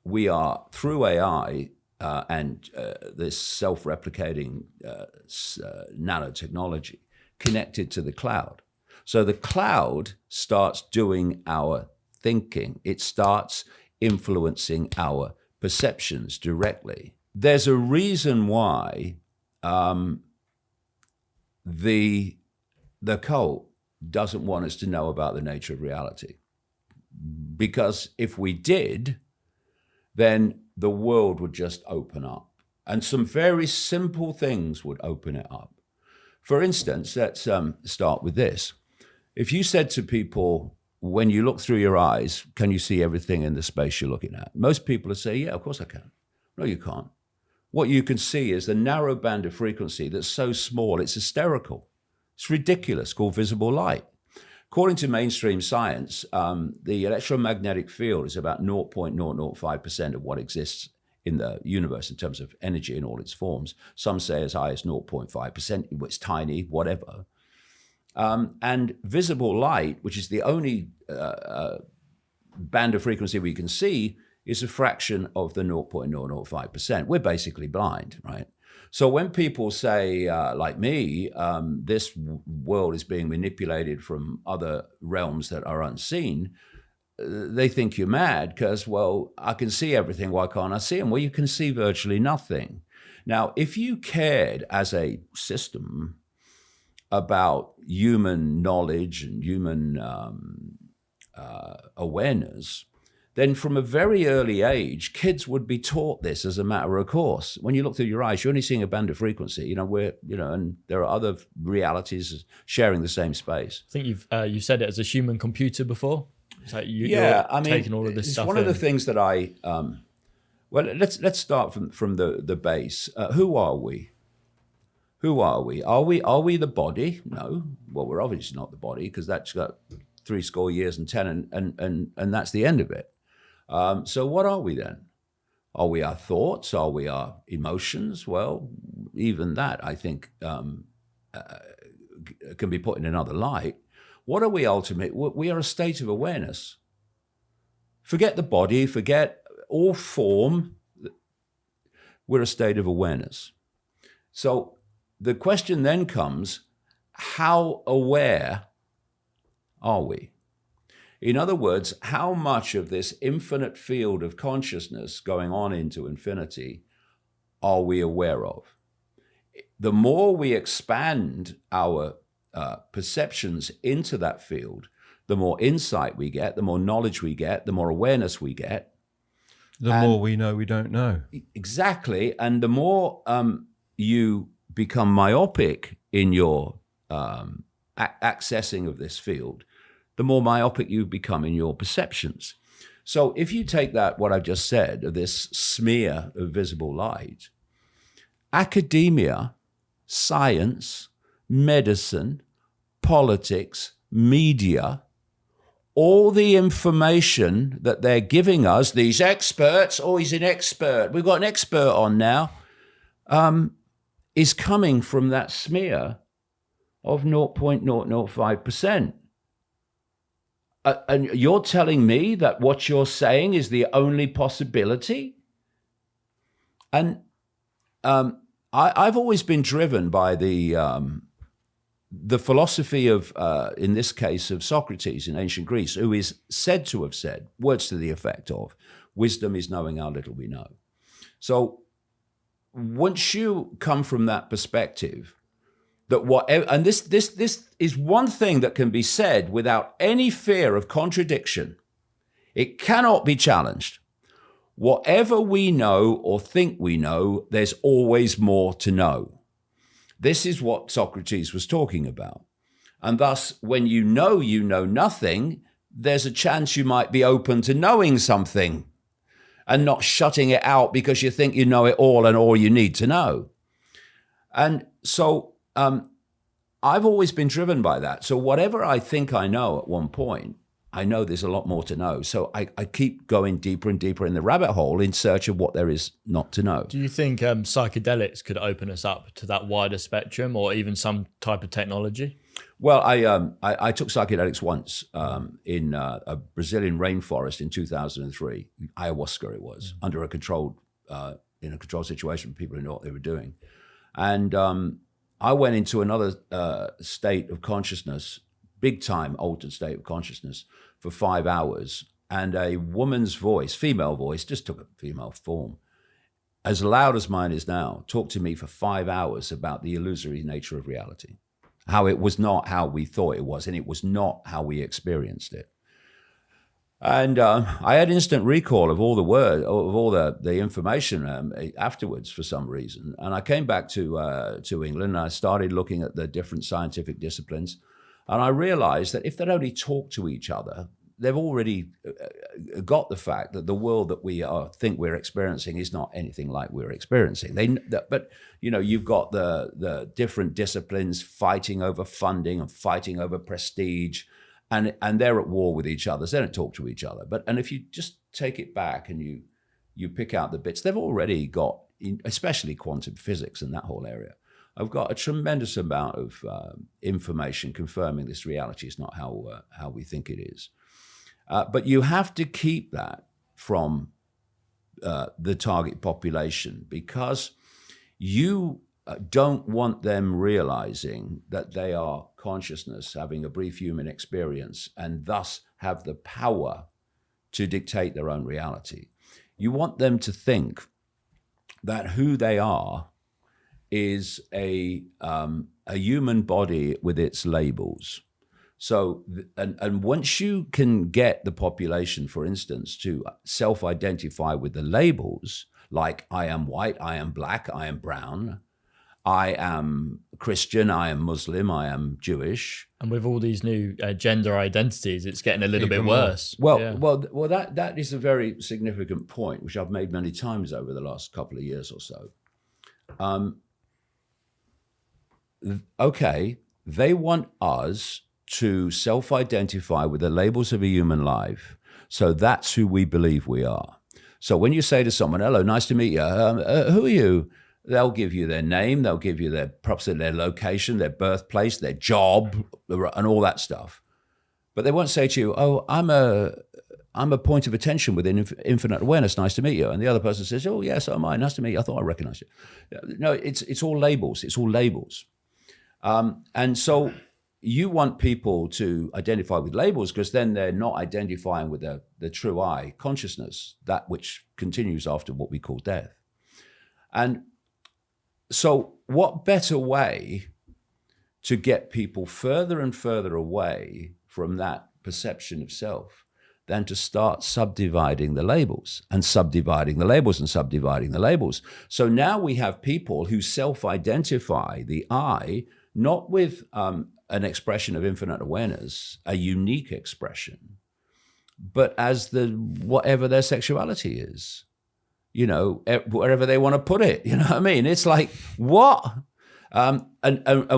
we are, through AI and this self-replicating nanotechnology, connected to the cloud. So the cloud starts doing our thinking. It starts influencing our perceptions directly. There's a reason why the cult doesn't want us to know about the nature of reality. Because if we did, then the world would just open up. And some very simple things would open it up. For instance, let's start with this. If you said to people, when you look through your eyes, can you see everything in the space you're looking at? Most people would say, yeah, of course I can. No, you can't. What you can see is the narrow band of frequency that's so small, it's hysterical. It's ridiculous, called visible light. According to mainstream science, the electromagnetic field is about 0.005% of what exists in the universe in terms of energy in all its forms. Some say as high as 0.5%, it's tiny, whatever. And visible light, which is the only band of frequency we can see, is a fraction of the 0.005%. We're basically blind, right? So when people say, like me, this world is being manipulated from other realms that are unseen, they think you're mad because, well, I can see everything. Why can't I see them? Well, you can see virtually nothing. Now, if you cared as a system about human knowledge and human awareness, then from a very early age, kids would be taught this as a matter of course. When you look through your eyes, you're only seeing a band of frequency, and there are other realities sharing the same space. I think you said it as a human computer before. So you're taking all of this stuff. It's one of the things that let's start from the base. Who are we? Who are we? Are we the body? No. Well, we're obviously not the body because that's got 70 years and 10 and that's the end of it. So what are we then? Are we our thoughts? Are we our emotions? Well, even that, I think, can be put in another light. What are we ultimately? We are a state of awareness. Forget the body, forget all form. We're a state of awareness. So the question then comes, how aware are we? In other words, how much of this infinite field of consciousness going on into infinity are we aware of? The more we expand our perceptions into that field, the more insight we get, the more knowledge we get, the more awareness we get. The more we know we don't know. Exactly. And the more you become myopic in your accessing of this field, the more myopic you become in your perceptions. So if you take that, what I've just said, of this smear of visible light, academia, science, medicine, politics, media, all the information that they're giving us, these experts, oh, he's an expert, we've got an expert on now, is coming from that smear of 0.005%. And you're telling me that what you're saying is the only possibility? And I've always been driven by the philosophy of, in this case, of Socrates in ancient Greece, who is said to have said, words to the effect of, wisdom is knowing how little we know. So once you come from that perspective, that whatever, and this is one thing that can be said without any fear of contradiction. It cannot be challenged. Whatever we know or think we know, there's always more to know. This is what Socrates was talking about. And thus, when you know nothing, there's a chance you might be open to knowing something and not shutting it out because you think you know it all and all you need to know. And so I've always been driven by that. So whatever I think I know at one point, I know there's a lot more to know. So I keep going deeper and deeper in the rabbit hole in search of what there is not to know. Do you think psychedelics could open us up to that wider spectrum, or even some type of technology? Well, I took psychedelics once in a Brazilian rainforest in 2003, ayahuasca it was, under a controlled situation. People who knew what they were doing. And I went into another state of consciousness, big time altered state of consciousness, for 5 hours. And a woman's voice, female voice, just took a female form, as loud as mine is now, talked to me for 5 hours about the illusory nature of reality, how it was not how we thought it was, and it was not how we experienced it. And I had instant recall of all the information afterwards for some reason. And I came back to England and I started looking at the different scientific disciplines. And I realized that if they'd only talk to each other, they've already got the fact that the world that we think we're experiencing is not anything like we're experiencing. But you've got the different disciplines fighting over funding and fighting over prestige. And they're at war with each other. So they don't talk to each other. And if you just take it back and you pick out the bits, they've already got, especially quantum physics and that whole area, I've got a tremendous amount of information confirming this reality is not how we think it is. But you have to keep that from the target population, because you don't want them realizing that they are consciousness, having a brief human experience, and thus have the power to dictate their own reality. You want them to think that who they are is a human body with its labels. So, and once you can get the population, for instance, to self-identify with the labels, like I am white, I am black, I am brown, I am Christian, I am Muslim, I am Jewish. And with all these new gender identities, it's getting a little bit worse. Well, that is a very significant point, which I've made many times over the last couple of years or so. Okay, they want us to self-identify with the labels of a human life. So that's who we believe we are. So when you say to someone, hello, nice to meet you, who are you? They'll give you their name, they'll give you their location, their birthplace, their job, and all that stuff. But they won't say to you, oh, I'm a point of attention within infinite awareness, nice to meet you. And the other person says, oh, yes, so am I, nice to meet you, I thought I recognized you. No, it's all labels, and so you want people to identify with labels, because then they're not identifying with the true I, consciousness, that which continues after what we call death. And so what better way to get people further and further away from that perception of self than to start subdividing the labels and subdividing the labels and subdividing the labels. So now we have people who self-identify the I, not with an expression of infinite awareness, a unique expression, but as whatever their sexuality is. Wherever they want to put it, you know what I mean? It's like, what? And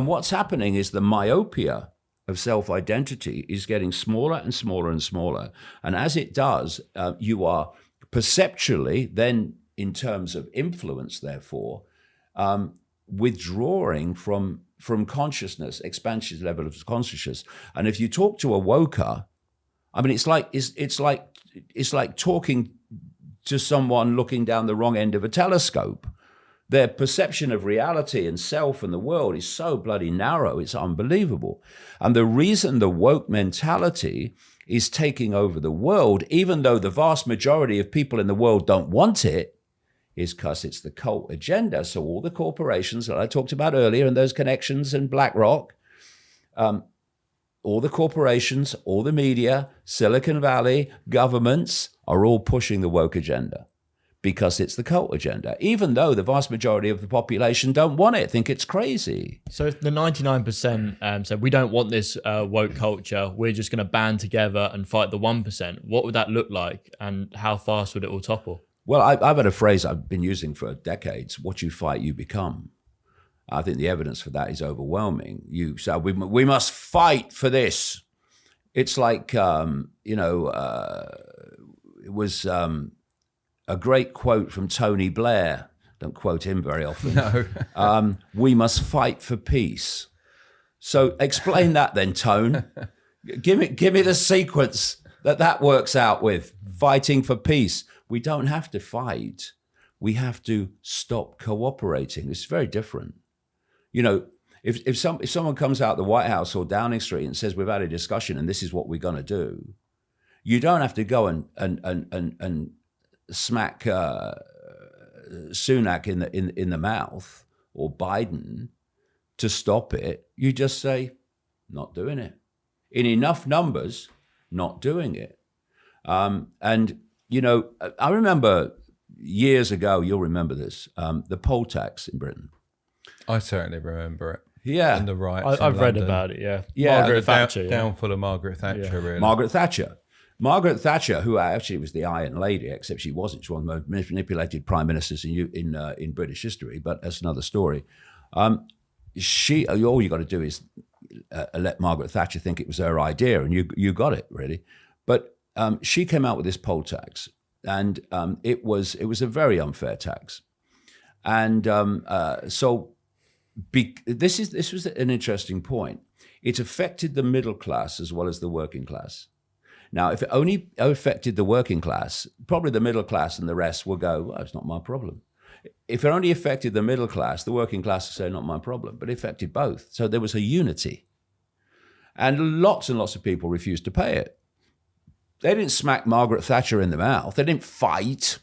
what's happening is the myopia of self-identity is getting smaller and smaller and smaller. And as it does, you are perceptually, then in terms of influence, therefore, withdrawing from consciousness, expansion level of consciousness. And if you talk to a woker, I mean, it's like talking to someone looking down the wrong end of a telescope. Their perception of reality and self and the world is so bloody narrow, it's unbelievable. And the reason the woke mentality is taking over the world, even though the vast majority of people in the world don't want it, is because it's the cult agenda. So all the corporations that I talked about earlier and those connections and BlackRock, all the corporations, all the media, Silicon Valley, governments are all pushing the woke agenda because it's the cult agenda, even though the vast majority of the population don't want it, think it's crazy. So if the 99% said, we don't want this woke culture, we're just going to band together and fight the 1%, what would that look like and how fast would it all topple? Well, I've had a phrase I've been using for decades: what you fight, you become. I think the evidence for that is overwhelming. You say, we must fight for this. It's like, it was a great quote from Tony Blair. Don't quote him very often. No. We must fight for peace. So explain that then, Tone. Give me the sequence that works out with. Fighting for peace. We don't have to fight. We have to stop cooperating. It's very different. You know, if someone comes out the White House or Downing Street and says, we've had a discussion and this is what we're going to do, you don't have to go and smack Sunak in the mouth or Biden to stop it. You just say, not doing it. In enough numbers, not doing it. And, you know, I remember years ago, you'll remember this, the poll tax in Britain. I certainly remember it. Yeah. And the riots I've in read London. about it, yeah. Yeah, Margaret The Thatcher. yeah. downfall of Margaret Thatcher, really. Margaret Thatcher, who actually was the Iron Lady, except she wasn't. She was one of the most manipulated prime ministers in British history, but that's another story. All you got to do is let Margaret Thatcher think it was her idea, and you got it, really. But she came out with this poll tax, and it was a very unfair tax. And this was an interesting point. It affected the middle class as well as the working class. Now, if it only affected the working class, probably the middle class and the rest will go, well, it's not my problem. If it only affected the middle class, the working class will say, not my problem. But it affected both. So there was a unity. And lots of people refused to pay it. They didn't smack Margaret Thatcher in the mouth. They didn't fight.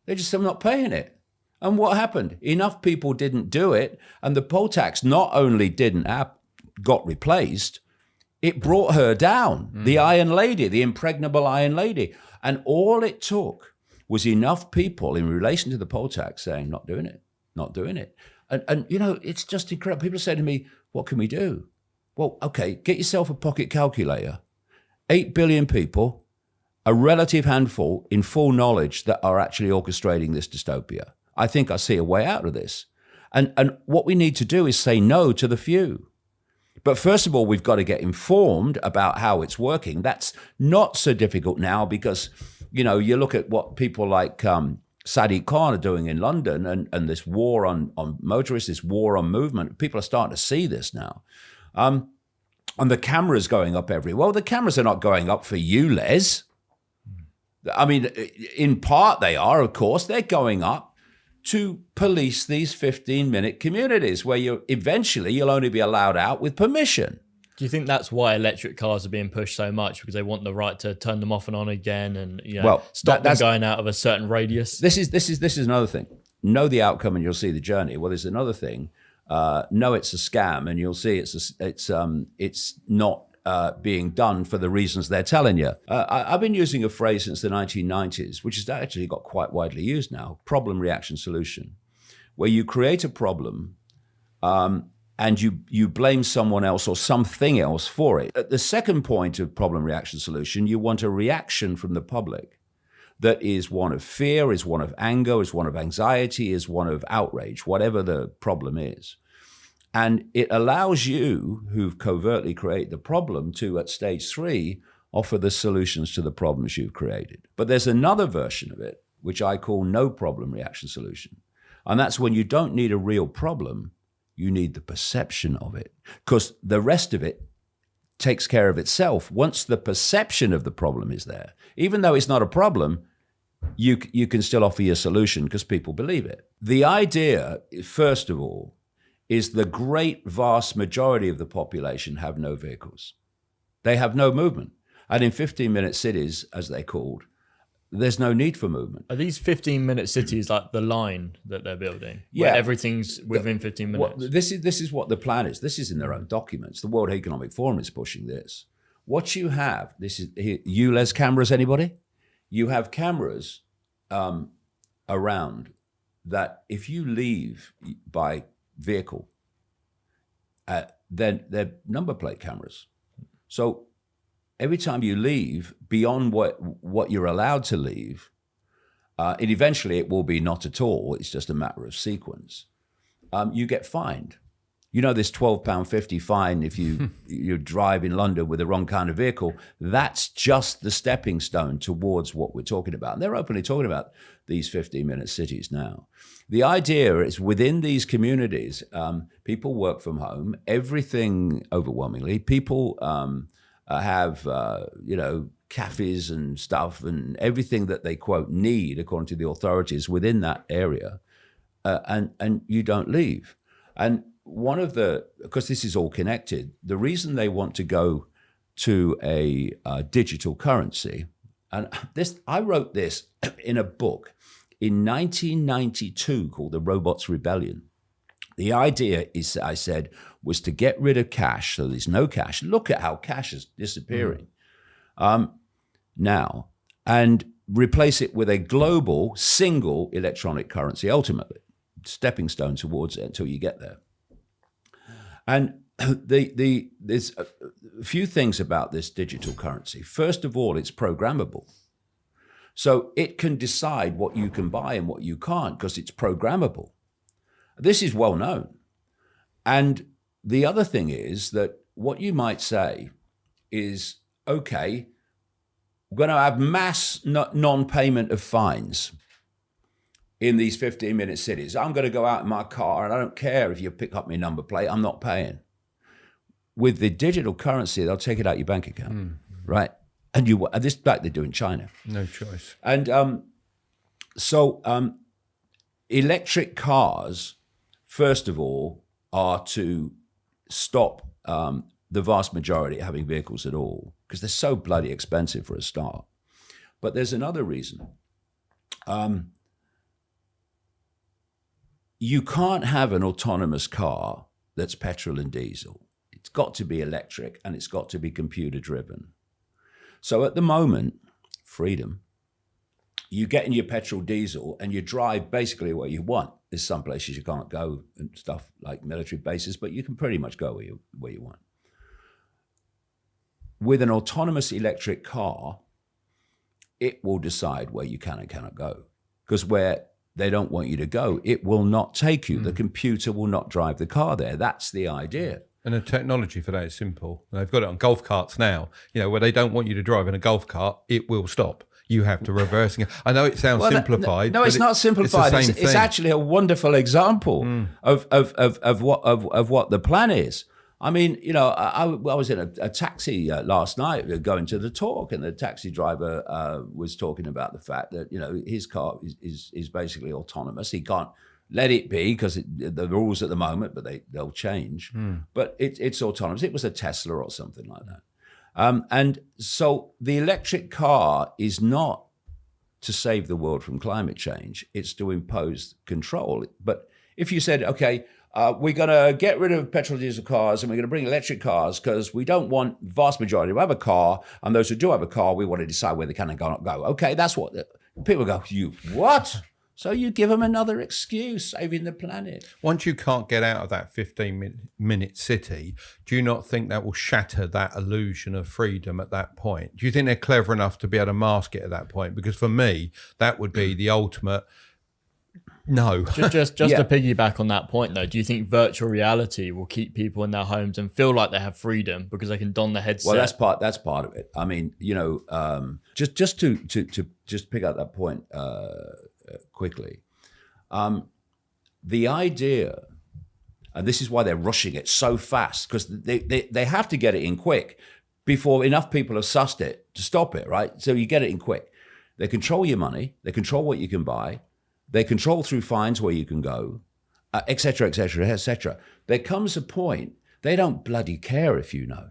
They just said, I'm not paying it. And what happened? Enough people didn't do it, and the poll tax not only got replaced, it brought her down, the Iron Lady, the impregnable Iron Lady. And all it took was enough people in relation to the poll tax saying, not doing it, not doing it. And you know, it's just incredible. People say to me, what can we do? Well, okay, get yourself a pocket calculator. 8 billion people, a relative handful in full knowledge that are actually orchestrating this dystopia. I think I see a way out of this. And what we need to do is say no to the few. But first of all, we've got to get informed about how it's working. That's not so difficult now because, you know, you look at what people like Sadiq Khan are doing in London and this war on motorists, this war on movement. People are starting to see this now. And the cameras going up everywhere. Well, the cameras are not going up for you, Les. I mean, in part they are, of course. They're going up to police these 15-minute communities where you'll only be allowed out with permission. Do you think that's why electric cars are being pushed so much? Because they want the right to turn them off and on again and stop them going out of a certain radius? This is another thing. Know the outcome and you'll see the journey. Well, there's another thing. Know it's a scam and you'll see it's not being done for the reasons they're telling you. I've been using a phrase since the 1990s, which has actually got quite widely used now, problem, reaction, solution, where you create a problem and you blame someone else or something else for it. At the second point of problem, reaction, solution, you want a reaction from the public that is one of fear, is one of anger, is one of anxiety, is one of outrage, whatever the problem is. And it allows you, who've covertly created the problem, to, at stage 3, offer the solutions to the problems you've created. But there's another version of it, which I call no problem reaction solution. And that's when you don't need a real problem, you need the perception of it. Because the rest of it takes care of itself. Once the perception of the problem is there, even though it's not a problem, you can still offer your solution because people believe it. The idea, first of all, is the great vast majority of the population have no vehicles. They have no movement. And in 15-minute cities, as they're called, there's no need for movement. Are these 15-minute cities like the line that they're building? Yeah. Where everything's within 15 minutes? This is what the plan is. This is in their own documents. The World Economic Forum is pushing this. What you have, this is ULEZ cameras, anybody? You have cameras around that if you leave by vehicle, then they're number plate cameras. So every time you leave beyond what you're allowed to leave, and eventually it will be not at all, it's just a matter of sequence, you get fined. You know this £12.50 fine if you drive in London with the wrong kind of vehicle. That's just the stepping stone towards what we're talking about. And they're openly talking about these 15-minute cities now. The idea is within these communities, people work from home. Everything, overwhelmingly, people have cafes and stuff and everything that they, quote, need, according to the authorities, within that area. And you don't leave. And because this is all connected, the reason they want to go to a digital currency, and I wrote this in a book in 1992 called The Robots' Rebellion. The idea is, I said, was to get rid of cash, so there's no cash. Look at how cash is disappearing now, and replace it with a global, single electronic currency, ultimately, stepping stone towards it until you get there. And there's a few things about this digital currency. First of all, it's programmable. So it can decide what you can buy and what you can't because it's programmable. This is well known. And the other thing is that what you might say is, okay, we're going to have mass non-payment of fines in these 15-minute cities. I'm going to go out in my car and I don't care if you pick up my number plate, I'm not paying. With the digital currency, they'll take it out your bank account, right? And this back they do in China. No choice. And so electric cars, first of all, are to stop the vast majority of having vehicles at all, because they're so bloody expensive for a start. But there's another reason. You can't have an autonomous car that's petrol and diesel. It's got to be electric and it's got to be computer driven. So at the moment, freedom, you get in your petrol diesel and you drive basically where you want. There's some places you can't go and stuff like military bases, but you can pretty much go where you want. With an autonomous electric car, it will decide where you can and cannot go. Because where they don't want you to go, it will not take you. The computer will not drive the car there. That's the idea. And the technology for that is simple. They've got it on golf carts now, where they don't want you to drive in a golf cart, it will stop. You have to reverse. I know it sounds simplified. No, it's not simplified. It's, it's actually a wonderful example of what the plan is. I mean, I was in a taxi last night going to the talk, and the taxi driver was talking about the fact that, his car is basically autonomous. He can't let it be because the rules at the moment, but they'll change. But it's autonomous. It was a Tesla or something like that. And so the electric car is not to save the world from climate change. It's to impose control. But if you said, okay, we're going to get rid of petrol diesel cars and we're going to bring electric cars because we don't want vast majority to have a car, and those who do have a car, we want to decide where they can and cannot go. Okay, that's what people go, you what? So you give them another excuse, saving the planet. Once you can't get out of that 15-minute city, do you not think that will shatter that illusion of freedom at that point? Do you think they're clever enough to be able to mask it at that point? Because for me, that would be the ultimate No. Just Yeah. to piggyback on that point, though, do you think virtual reality will keep people in their homes and feel like they have freedom because they can don the headset? Well, that's part of it. I mean, just to pick up that point quickly, the idea, and this is why they're rushing it so fast, because they have to get it in quick before enough people have sussed it to stop it, right? So you get it in quick. They control your money. They control what you can buy. They control through fines where you can go, et cetera, et cetera, et cetera. There comes a point they don't bloody care if you know,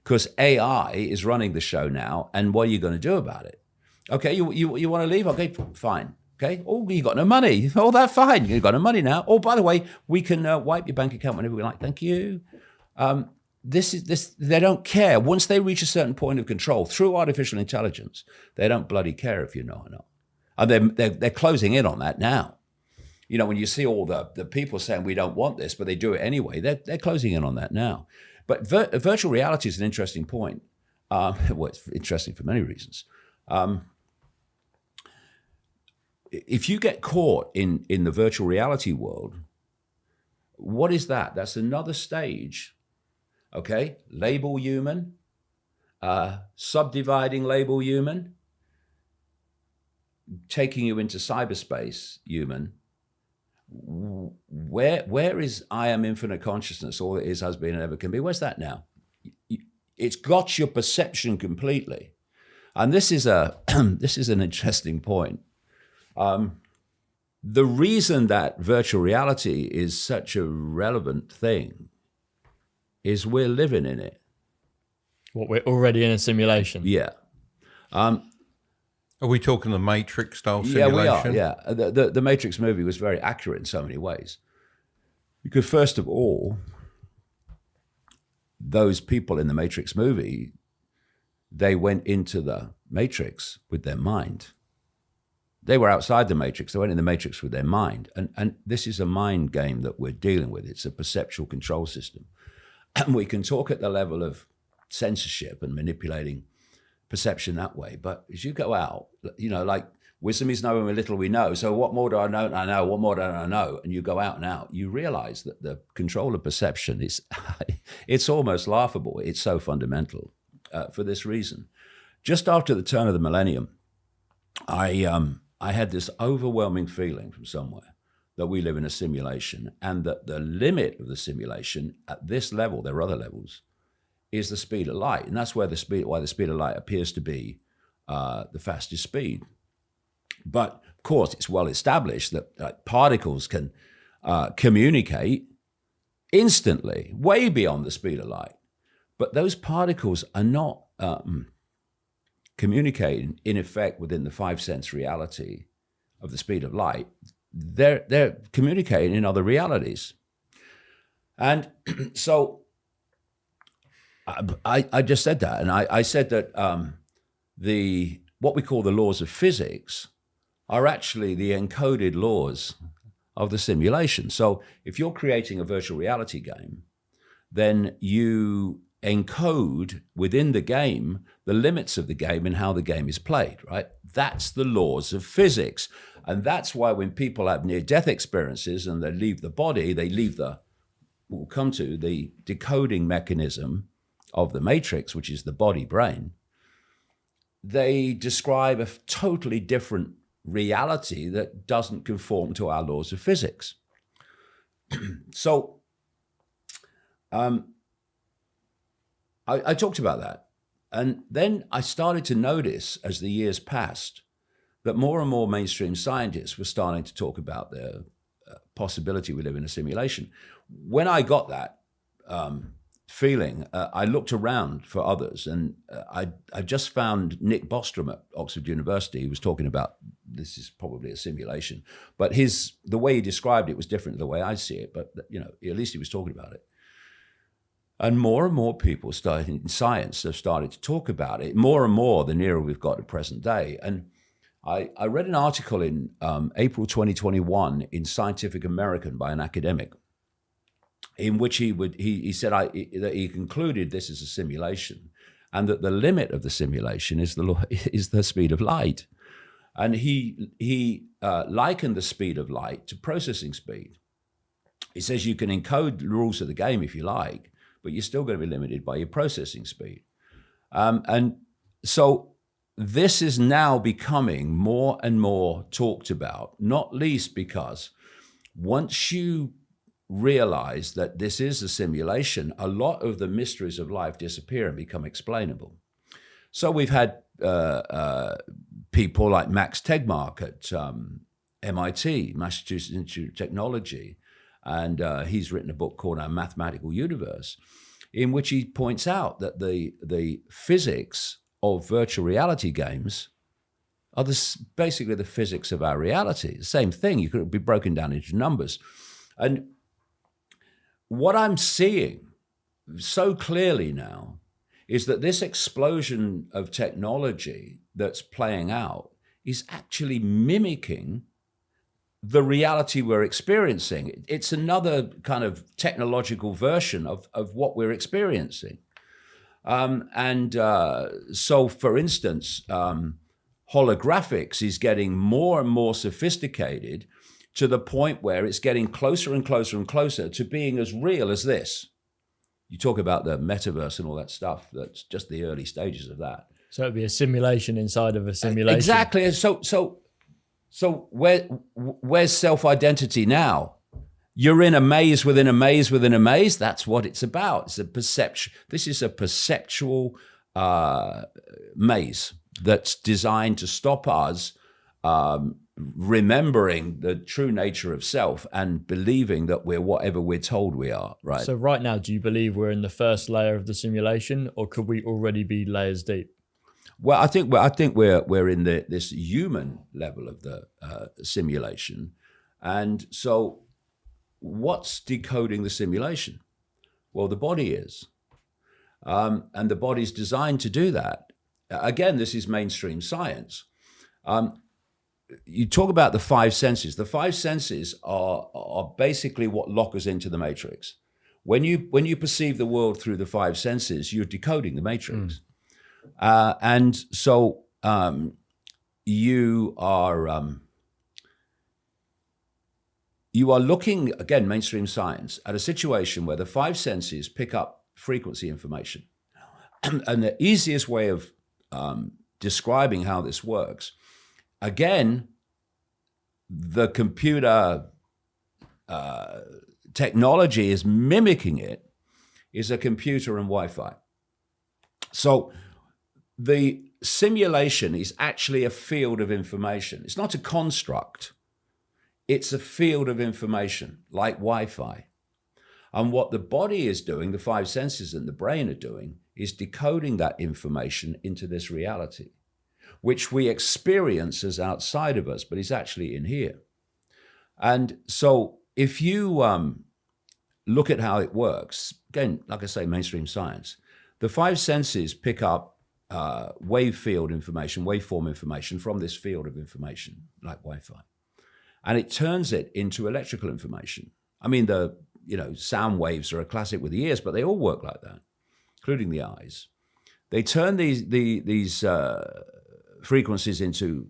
because AI is running the show now, and what are you going to do about it? Okay, you want to leave? Okay, fine. Okay, oh, you got no money. Oh, that's fine. You got no money now. Oh, by the way, we can wipe your bank account whenever we like. Thank you. This. They don't care. Once they reach a certain point of control through artificial intelligence, they don't bloody care if you know or not. And they're closing in on that now. You know, when you see all the people saying we don't want this, but they do it anyway, they're closing in on that now. But virtual reality is an interesting point. Well, it's interesting for many reasons. If you get caught in the virtual reality world, what is that? That's another stage. Okay, label human, subdividing label human, taking you into cyberspace human. Where is I am infinite consciousness? All it is, has been, and ever can be. Where's that now? It's got your perception completely, and this is an interesting point. The reason that virtual reality is such a relevant thing is we're living in it. What, we're already in a simulation? Yeah. Are we talking the Matrix style simulation? Yeah, we are. Yeah, the Matrix movie was very accurate in so many ways, because first of all, those people in the Matrix movie, they went into the Matrix with their mind. They were outside the Matrix. They went in the Matrix with their mind, and this is a mind game that we're dealing with. It's a perceptual control system, and we can talk at the level of censorship and manipulating perception that way. But as you go out, like wisdom is knowing what little we know. So what more do I know? I know. What more don't I know? And you go out and out, you realize that the control of perception is, it's almost laughable. It's so fundamental for this reason. Just after the turn of the millennium, I had this overwhelming feeling from somewhere that we live in a simulation, and that the limit of the simulation at this level, there are other levels, is the speed of light. And that's why the speed of light appears to be the fastest speed. But of course, it's well established that particles can communicate instantly, way beyond the speed of light. But those particles are not communicating, in effect, within the 5-sense reality of the speed of light. They're communicating in other realities. And so I just said that, and I said that what we call the laws of physics are actually the encoded laws of the simulation. So if you're creating a virtual reality game, then you encode within the game the limits of the game and how the game is played, right? That's the laws of physics. And that's why when people have near-death experiences and they leave the body, we'll come to the decoding mechanism of the Matrix, which is the body brain, they describe a totally different reality that doesn't conform to our laws of physics. So I talked about that. And then I started to notice, as the years passed, that more and more mainstream scientists were starting to talk about the possibility we live in a simulation. When I got that feeling, I looked around for others, and I just found Nick Bostrom at Oxford University. He was talking about this is probably a simulation, but the way he described it was different to the way I see it. But at least he was talking about it. And more people in science have started to talk about it, more and more the nearer we've got to present day. And I read an article in April 2021 in Scientific American by an academic, in which he said that he concluded this is a simulation, and that the limit of the simulation is the speed of light. And he likened the speed of light to processing speed. He says you can encode the rules of the game if you like, but you're still going to be limited by your processing speed. And so this is now becoming more and more talked about, not least because once you realize that this is a simulation, a lot of the mysteries of life disappear and become explainable. So we've had people like Max Tegmark at MIT, Massachusetts Institute of Technology, and he's written a book called Our Mathematical Universe, in which he points out that the physics of virtual reality games are basically the physics of our reality. The same thing, you could be broken down into numbers. And what I'm seeing so clearly now is that this explosion of technology that's playing out is actually mimicking the reality we're experiencing. It's another kind of technological version of what we're experiencing. So, for instance, holographics is getting more and more sophisticated to the point where it's getting closer and closer and closer to being as real as this. You talk about the metaverse and all that stuff. That's just the early stages of that. So it'd be a simulation inside of a simulation. Exactly. So where's self-identity now? You're in a maze within a maze within a maze. That's what it's about. It's a perception. This is a perceptual maze that's designed to stop us remembering the true nature of self and believing that we're whatever we're told we are, right? So right now, do you believe we're in the first layer of the simulation, or could we already be layers deep? Well, I think we're in this human level of the simulation, and so what's decoding the simulation? Well, the body is, and the body's designed to do that. Again, this is mainstream science. You talk about the five senses. The five senses are basically what lock us into the matrix. When you perceive the world through the five senses, you're decoding the matrix. And so you are looking, again, mainstream science, at a situation where the five senses pick up frequency information. And the easiest way of describing how this works, again, the computer technology is mimicking it, is a computer and Wi-Fi. So the simulation is actually a field of information. It's not a construct. It's a field of information, like Wi-Fi. And what the body is doing, the five senses and the brain are doing, is decoding that information into this reality, which we experience as outside of us, but is actually in here. And so if you look at how it works, again, like I say, mainstream science, the five senses pick up wave field information, waveform information from this field of information, like Wi-Fi. And it turns it into electrical information. I mean, sound waves are a classic with the ears, but they all work like that, including the eyes. They turn these frequencies into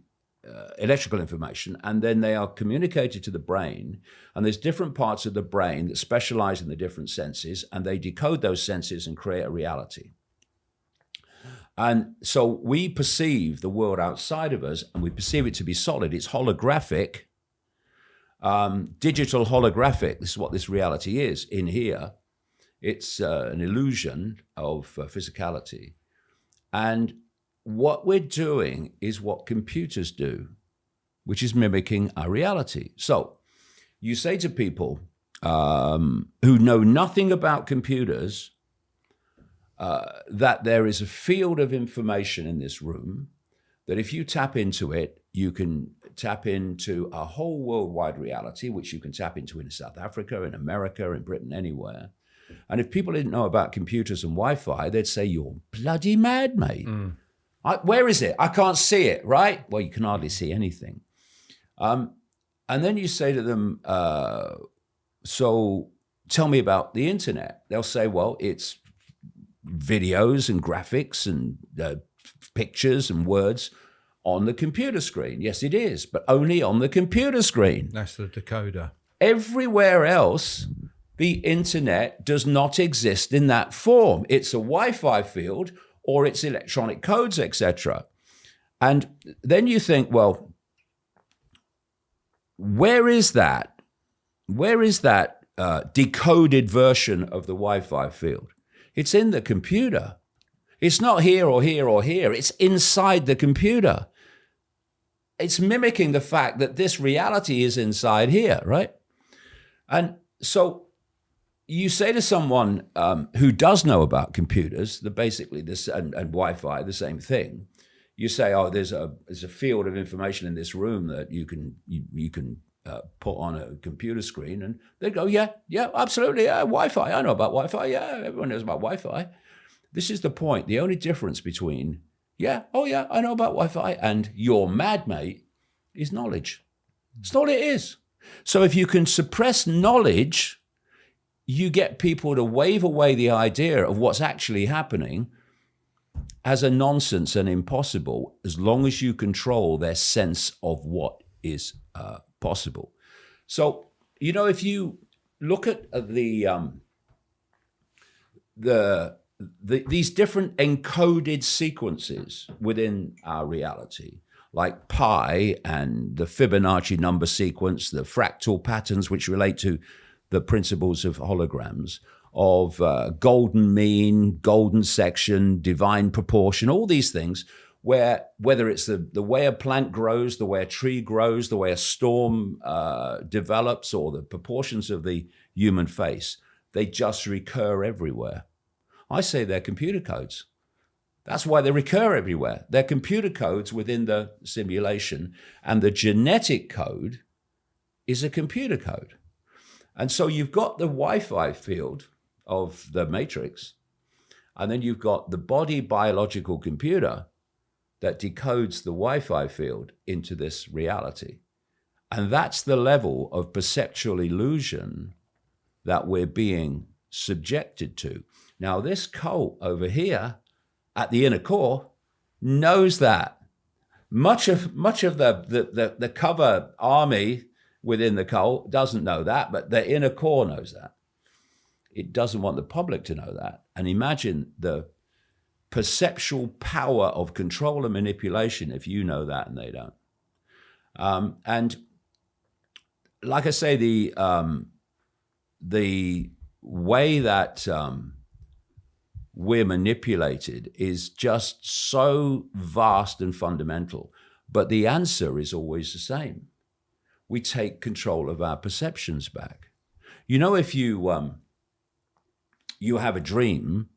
electrical information, and then they are communicated to the brain. And there's different parts of the brain that specialize in the different senses, and they decode those senses and create a reality. And so we perceive the world outside of us, and we perceive it to be solid. It's holographic, digital holographic. This is what this reality is in here. It's an illusion of physicality. And what we're doing is what computers do, which is mimicking our reality. So you say to people who know nothing about computers that there is a field of information in this room, that if you tap into it, you can tap into a whole worldwide reality, which you can tap into in South Africa, in America, in Britain, anywhere. And if people didn't know about computers and Wi-Fi, they'd say, you're bloody mad, mate. Where is it? I can't see it, right? Well, you can hardly see anything. And then you say to them, so tell me about the internet. They'll say, well, it's videos and graphics and pictures and words on the computer screen. Yes, it is, but only on the computer screen. That's the decoder. Everywhere else, the internet does not exist in that form. It's a Wi-Fi field or it's electronic codes, etc. And then you think, well, where is that? Where is that decoded version of the Wi-Fi field? It's in the computer. It's not here or here or here. It's inside the computer. It's mimicking the fact that this reality is inside here, right? And so you say to someone who does know about computers, basically this and Wi-Fi, the same thing. You say, oh, there's a field of information in this room that you can put on a computer screen, and they go, yeah, absolutely, yeah, Wi-Fi. I know about Wi-Fi. Yeah, everyone knows about Wi-Fi. This is the point. The only difference between I know about Wi-Fi and your mad mate is knowledge. It's all it is. So if you can suppress knowledge, you get people to wave away the idea of what's actually happening as a nonsense and impossible, as long as you control their sense of what is possible. So, if you look at these different encoded sequences within our reality, like pi and the Fibonacci number sequence, the fractal patterns which relate to the principles of holograms, of golden mean, golden section, divine proportion, all these things, where whether it's the way a plant grows, the way a tree grows, the way a storm develops, or the proportions of the human face, they just recur everywhere. I say they're computer codes. That's why they recur everywhere. They're computer codes within the simulation, and the genetic code is a computer code. And so you've got the Wi-Fi field of the matrix, and then you've got the body biological computer that decodes the Wi-Fi field into this reality. And that's the level of perceptual illusion that we're being subjected to. Now, this cult over here at the inner core knows that. Much of the cover army within the cult doesn't know that, but the inner core knows that. It doesn't want the public to know that. And imagine the perceptual power of control and manipulation if you know that and they don't. And like I say, the way that we're manipulated is just so vast and fundamental, but the answer is always the same. We take control of our perceptions back. If you have a dream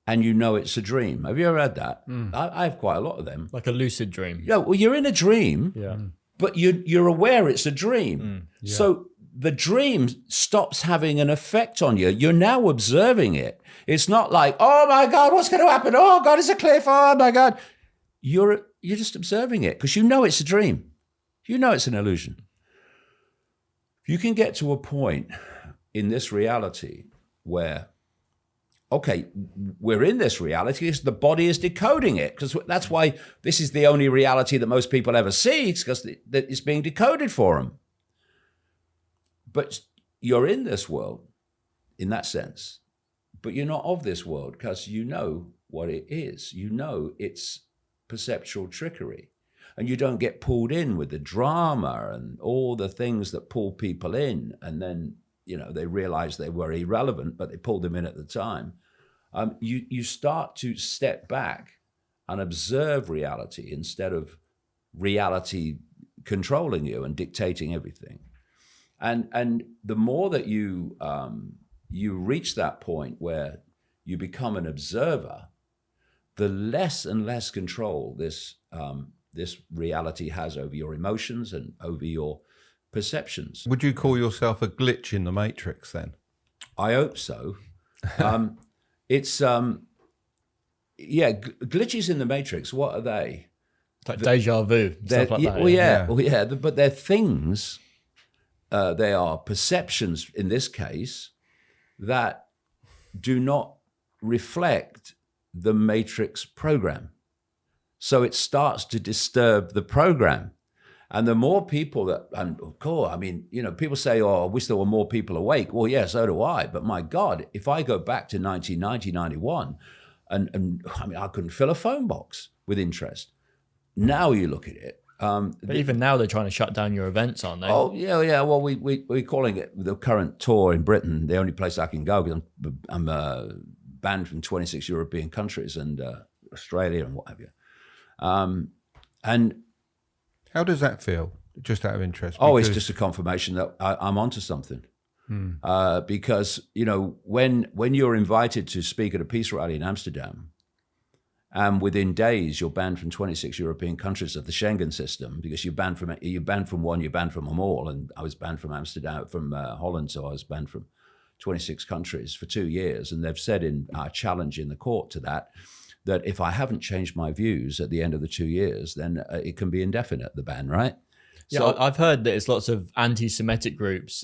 and it's a dream. Have you ever had that? I have quite a lot of them. Like a lucid dream. Yeah, well, you're in a dream, but you're aware it's a dream. So the dream stops having an effect on you. You're now observing it. It's not like, oh my God, what's going to happen? Oh God, it's a cliff. Oh my God. You're just observing it because it's a dream. It's an illusion. You can get to a point in this reality where, okay, we're in this reality because the body is decoding it, because that's why this is the only reality that most people ever see, because it's being decoded for them. But you're in this world in that sense, but you're not of this world because you know what it is. It's perceptual trickery. And you don't get pulled in with the drama and all the things that pull people in. And then, they realize they were irrelevant, but they pulled them in at the time. You start to step back and observe reality instead of reality controlling you and dictating everything. And the more that you reach that point where you become an observer, the less and less control this reality has over your emotions and over your perceptions. Would you call yourself a glitch in the matrix then? I hope so. It's glitches in the matrix. What are they? Like deja vu, stuff like that. But they're things. They are perceptions in this case that do not reflect the matrix program. So it starts to disturb the program. And the more people that, and of course, I mean, people say, oh, I wish there were more people awake. Well, yeah, so do I. But my God, if I go back to 1990, 91, and I mean, I couldn't fill a phone box with interest. Now you look at it. But even now they're trying to shut down your events, aren't they? Oh, yeah. Well, we're calling it the current tour in Britain, the only place I can go, because I'm banned from 26 European countries and Australia and what have you. And how does that feel? Just out of interest. Oh, it's just a confirmation that I'm onto something. Because when you're invited to speak at a peace rally in Amsterdam, and within days you're banned from 26 European countries of the Schengen system, because you're banned from one, you're banned from them all. And I was banned from Amsterdam, from Holland, so I was banned from 26 countries for 2 years. And they've said in our challenge in the court to that if I haven't changed my views at the end of the 2 years, then it can be indefinite, the ban, right? Yeah, so, I've heard that it's lots of anti-Semitic groups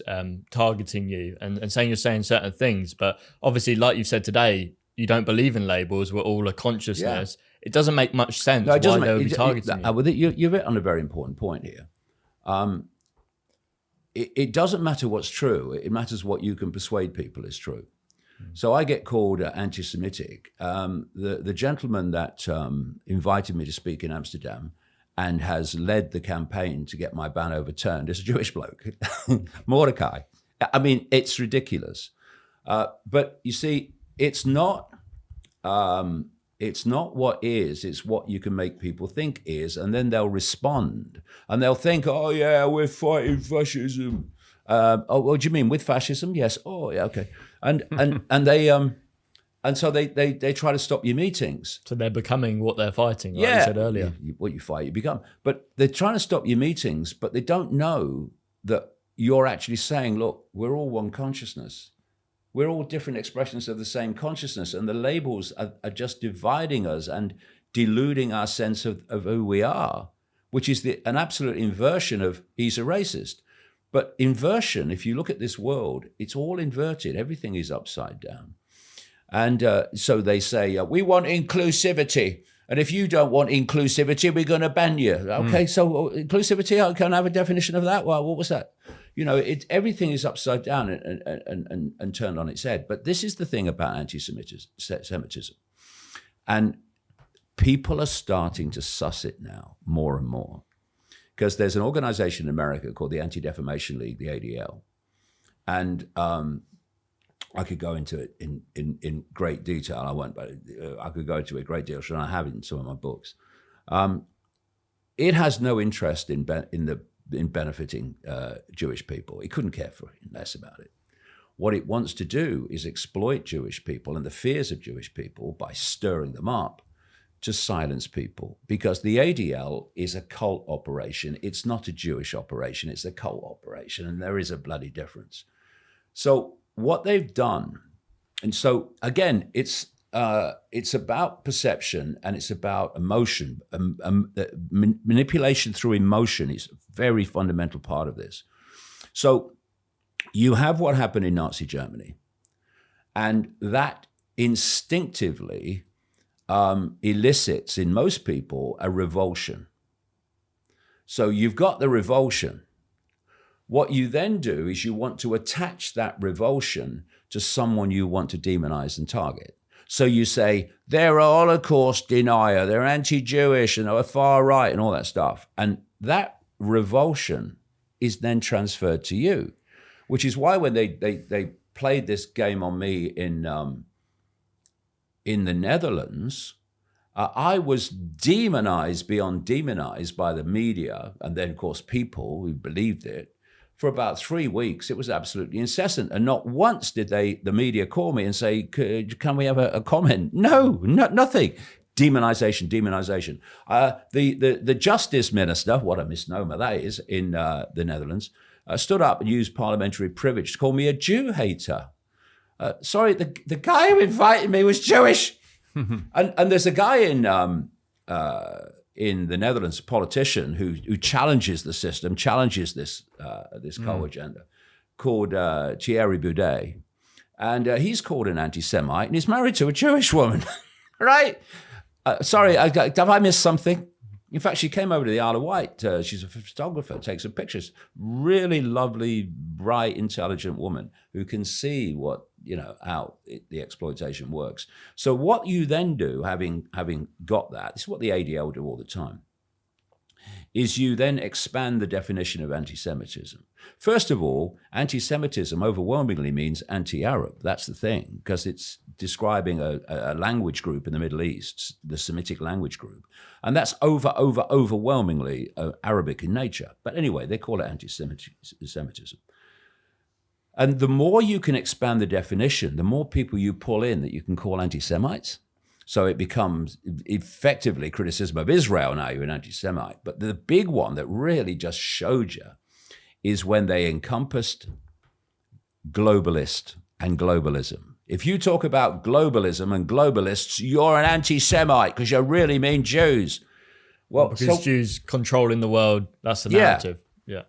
targeting you and saying you're saying certain things. But obviously, like you said today, you don't believe in labels. We're all a consciousness. Yeah. It doesn't make much sense why they would be targeting you. You've hit on a very important point here. It doesn't matter what's true. It matters what you can persuade people is true. So I get called anti-Semitic. The gentleman that invited me to speak in Amsterdam and has led the campaign to get my ban overturned is a Jewish bloke, Mordecai. I mean, it's ridiculous. But you see, it's not what is, it's what you can make people think is, and then they'll respond. And they'll think, oh, yeah, we're fighting fascism. Oh, what do you mean, with fascism? Yes. Oh, yeah, okay. And so they try to stop your meetings. So they're becoming what they're fighting, like you said earlier. What you fight, you become. But they're trying to stop your meetings, but they don't know that you're actually saying, look, we're all one consciousness. We're all different expressions of the same consciousness, and the labels are just dividing us and diluting our sense of who we are, which is an absolute inversion of he's a racist. But inversion, if you look at this world, it's all inverted. Everything is upside down. And so they say, we want inclusivity. And if you don't want inclusivity, we're going to ban you. Okay, so inclusivity, I can have a definition of that. Well, what was that? Everything is upside down and turned on its head. But this is the thing about anti-Semitism. And people are starting to suss it now more and more. Because there's an organization in America called the Anti-Defamation League, the ADL. And I could go into it in great detail. I won't, but I could go into it a great deal, and I have it in some of my books. It has no interest in benefiting Jewish people. It couldn't care for less about it. What it wants to do is exploit Jewish people and the fears of Jewish people by stirring them up to silence people, because the ADL is a cult operation. It's not a Jewish operation. It's a cult operation, and there is a bloody difference. So what they've done, and so again, it's about perception and it's about emotion. Manipulation through emotion is a very fundamental part of this. So you have what happened in Nazi Germany, and that instinctively elicits in most people a revulsion. So you've got the revulsion. What you then do is you want to attach that revulsion to someone you want to demonize and target. So you say, they're a Holocaust denier, they're anti-Jewish and they're far right and all that stuff. And that revulsion is then transferred to you, which is why when they played this game on me in the Netherlands, I was demonized beyond demonized by the media, and then, of course, people who believed it. For about 3 weeks, it was absolutely incessant. And not once did the media call me and say, can we have a comment? No, nothing. Demonization. The justice minister, what a misnomer that is, in the Netherlands, stood up and used parliamentary privilege to call me a Jew hater. Sorry, the guy who invited me was Jewish. and there's a guy in the Netherlands, a politician who challenges the system, challenges this cult agenda, called Thierry Baudet. And he's called an anti-Semite, and he's married to a Jewish woman, right? Sorry, have I missed something? In fact, she came over to the Isle of Wight. She's a photographer, takes some pictures. Really lovely, bright, intelligent woman who can see what, how the exploitation works. So what you then do, having got that, this is what the ADL do all the time, is you then expand the definition of anti-Semitism. First of all, anti-Semitism overwhelmingly means anti-Arab. That's the thing, because it's describing a language group in the Middle East, the Semitic language group. And that's overwhelmingly Arabic in nature. But anyway, they call it anti-Semitism. And the more you can expand the definition, the more people you pull in that you can call anti-Semites. So it becomes effectively criticism of Israel. Now you're an anti-Semite. But the big one that really just showed you is when they encompassed globalist and globalism. If you talk about globalism and globalists, you're an anti-Semite because you really mean Jews. Well, because Jews controlling the world, that's the narrative. Yeah.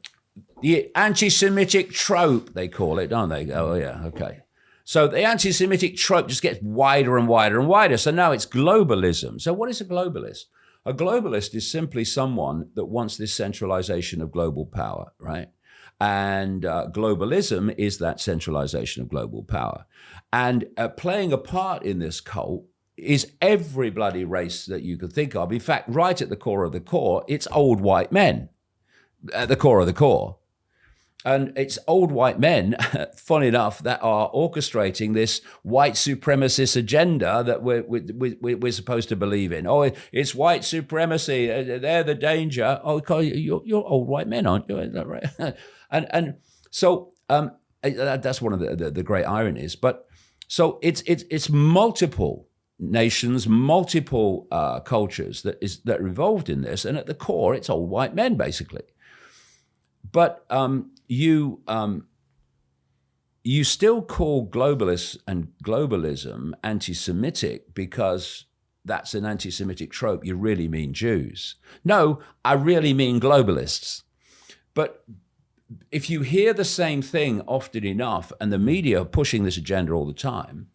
The anti-Semitic trope, they call it, don't they? Oh, yeah, okay. So the anti-Semitic trope just gets wider and wider and wider. So now it's globalism. So what is a globalist? A globalist is simply someone that wants this centralization of global power, right? And globalism is that centralization of global power. And playing a part in this cult is every bloody race that you could think of. In fact, right at the core of the core, it's old white men at the core of the core. And it's old white men, funny enough, that are orchestrating this white supremacist agenda that we're supposed to believe in. Oh, it's white supremacy. They're the danger. Oh, you're old white men, aren't you? Is that right? and so that's one of the great ironies. But so it's multiple nations, multiple cultures that are involved in this, and at the core, it's old white men basically. But you still call globalists and globalism anti-Semitic because that's an anti-Semitic trope. You really mean Jews. No, I really mean globalists. But if you hear the same thing often enough, and the media are pushing this agenda all the time,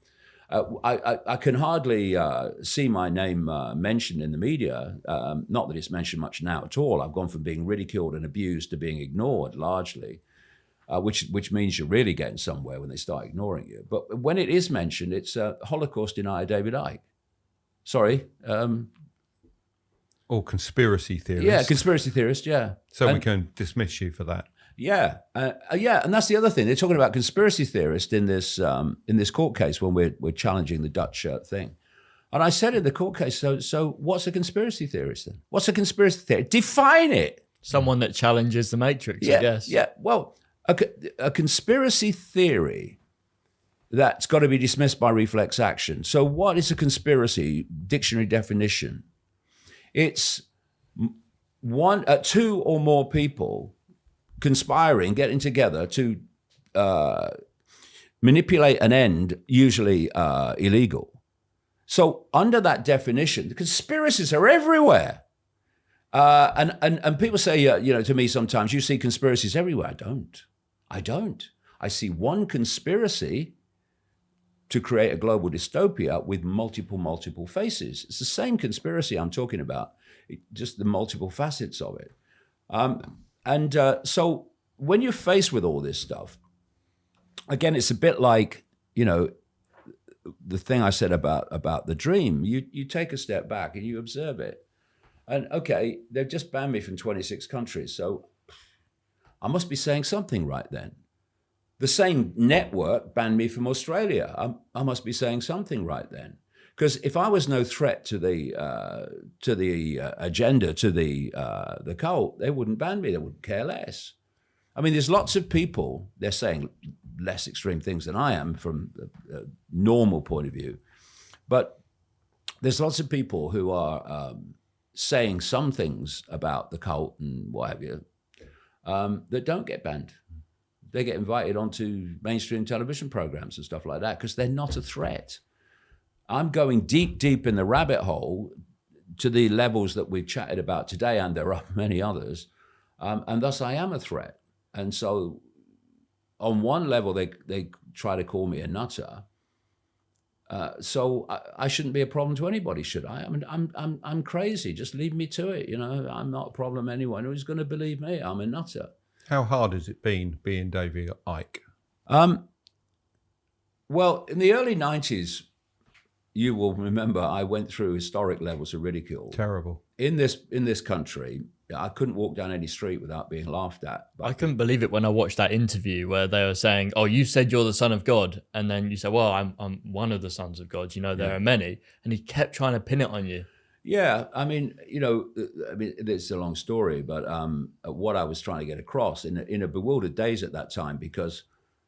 I can hardly see my name mentioned in the media. Not that it's mentioned much now at all. I've gone from being ridiculed and abused to being ignored largely, which means you're really getting somewhere when they start ignoring you. But when it is mentioned, it's Holocaust denier David Icke. Sorry. Or conspiracy theorist. Yeah, conspiracy theorist, yeah. So we can dismiss you for that. Yeah, and that's the other thing. They're talking about conspiracy theorists in this court case when we're challenging the Dutch thing. And I said in the court case, so what's a conspiracy theorist then? What's a conspiracy theorist? Define it. Someone that challenges the matrix, I guess. Yeah, well, a conspiracy theory that's got to be dismissed by reflex action. So what is a conspiracy? Dictionary definition. It's two or more people conspiring, getting together to manipulate an end, usually illegal. So under that definition, the conspiracies are everywhere. And people say, to me sometimes, you see conspiracies everywhere. I don't. I see one conspiracy to create a global dystopia with multiple faces. It's the same conspiracy I'm talking about, just the multiple facets of it. So when you're faced with all this stuff, again, it's a bit like, the thing I said about the dream. You take a step back and you observe it. And okay, they've just banned me from 26 countries. So I must be saying something right then. The same network banned me from Australia. I must be saying something right then. Because if I was no threat to the agenda, to the cult, they wouldn't ban me. They wouldn't care less. I mean, there's lots of people, they're saying less extreme things than I am from a normal point of view. But there's lots of people who are saying some things about the cult and what have you that don't get banned. They get invited onto mainstream television programs and stuff like that because they're not a threat. I'm going deep in the rabbit hole to the levels that we've chatted about today, and there are many others, and thus I am a threat. And so on one level, they try to call me a nutter, So I shouldn't be a problem to anybody, should I? I mean, I'm crazy. Just leave me to it. I'm not a problem. Anyone who's going to believe me, I'm a nutter. How hard has it been being David Icke? Well, in the early 90s, you will remember I went through historic levels of ridicule. Terrible. In this country, I couldn't walk down any street without being laughed at. I couldn't believe it when I watched that interview where they were saying, "Oh, you said you're the son of God," and then you said, "Well, I'm one of the sons of God. There are many," and he kept trying to pin it on you. Yeah, I mean, it's a long story, but what I was trying to get across in a bewildered daze at that time, because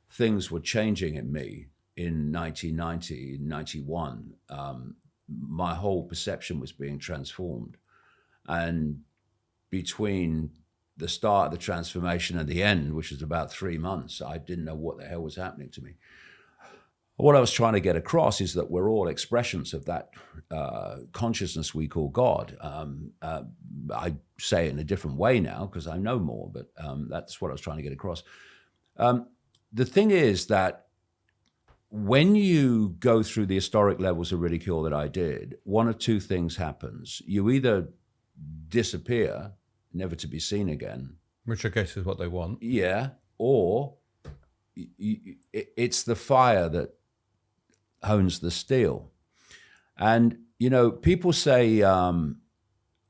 things were changing in me in 1990, 91. My whole perception was being transformed, and between the start of the transformation and the end, which was about 3 months, I didn't know what the hell was happening to me. What I was trying to get across is that we're all expressions of that consciousness we call God. I say it in a different way now because I know more, but that's what I was trying to get across. The thing is that when you go through the historic levels of ridicule that I did, one of two things happens. You either disappear, never to be seen again. Which I guess is what they want. Yeah, or it's the fire that hones the steel. And, people say, I'm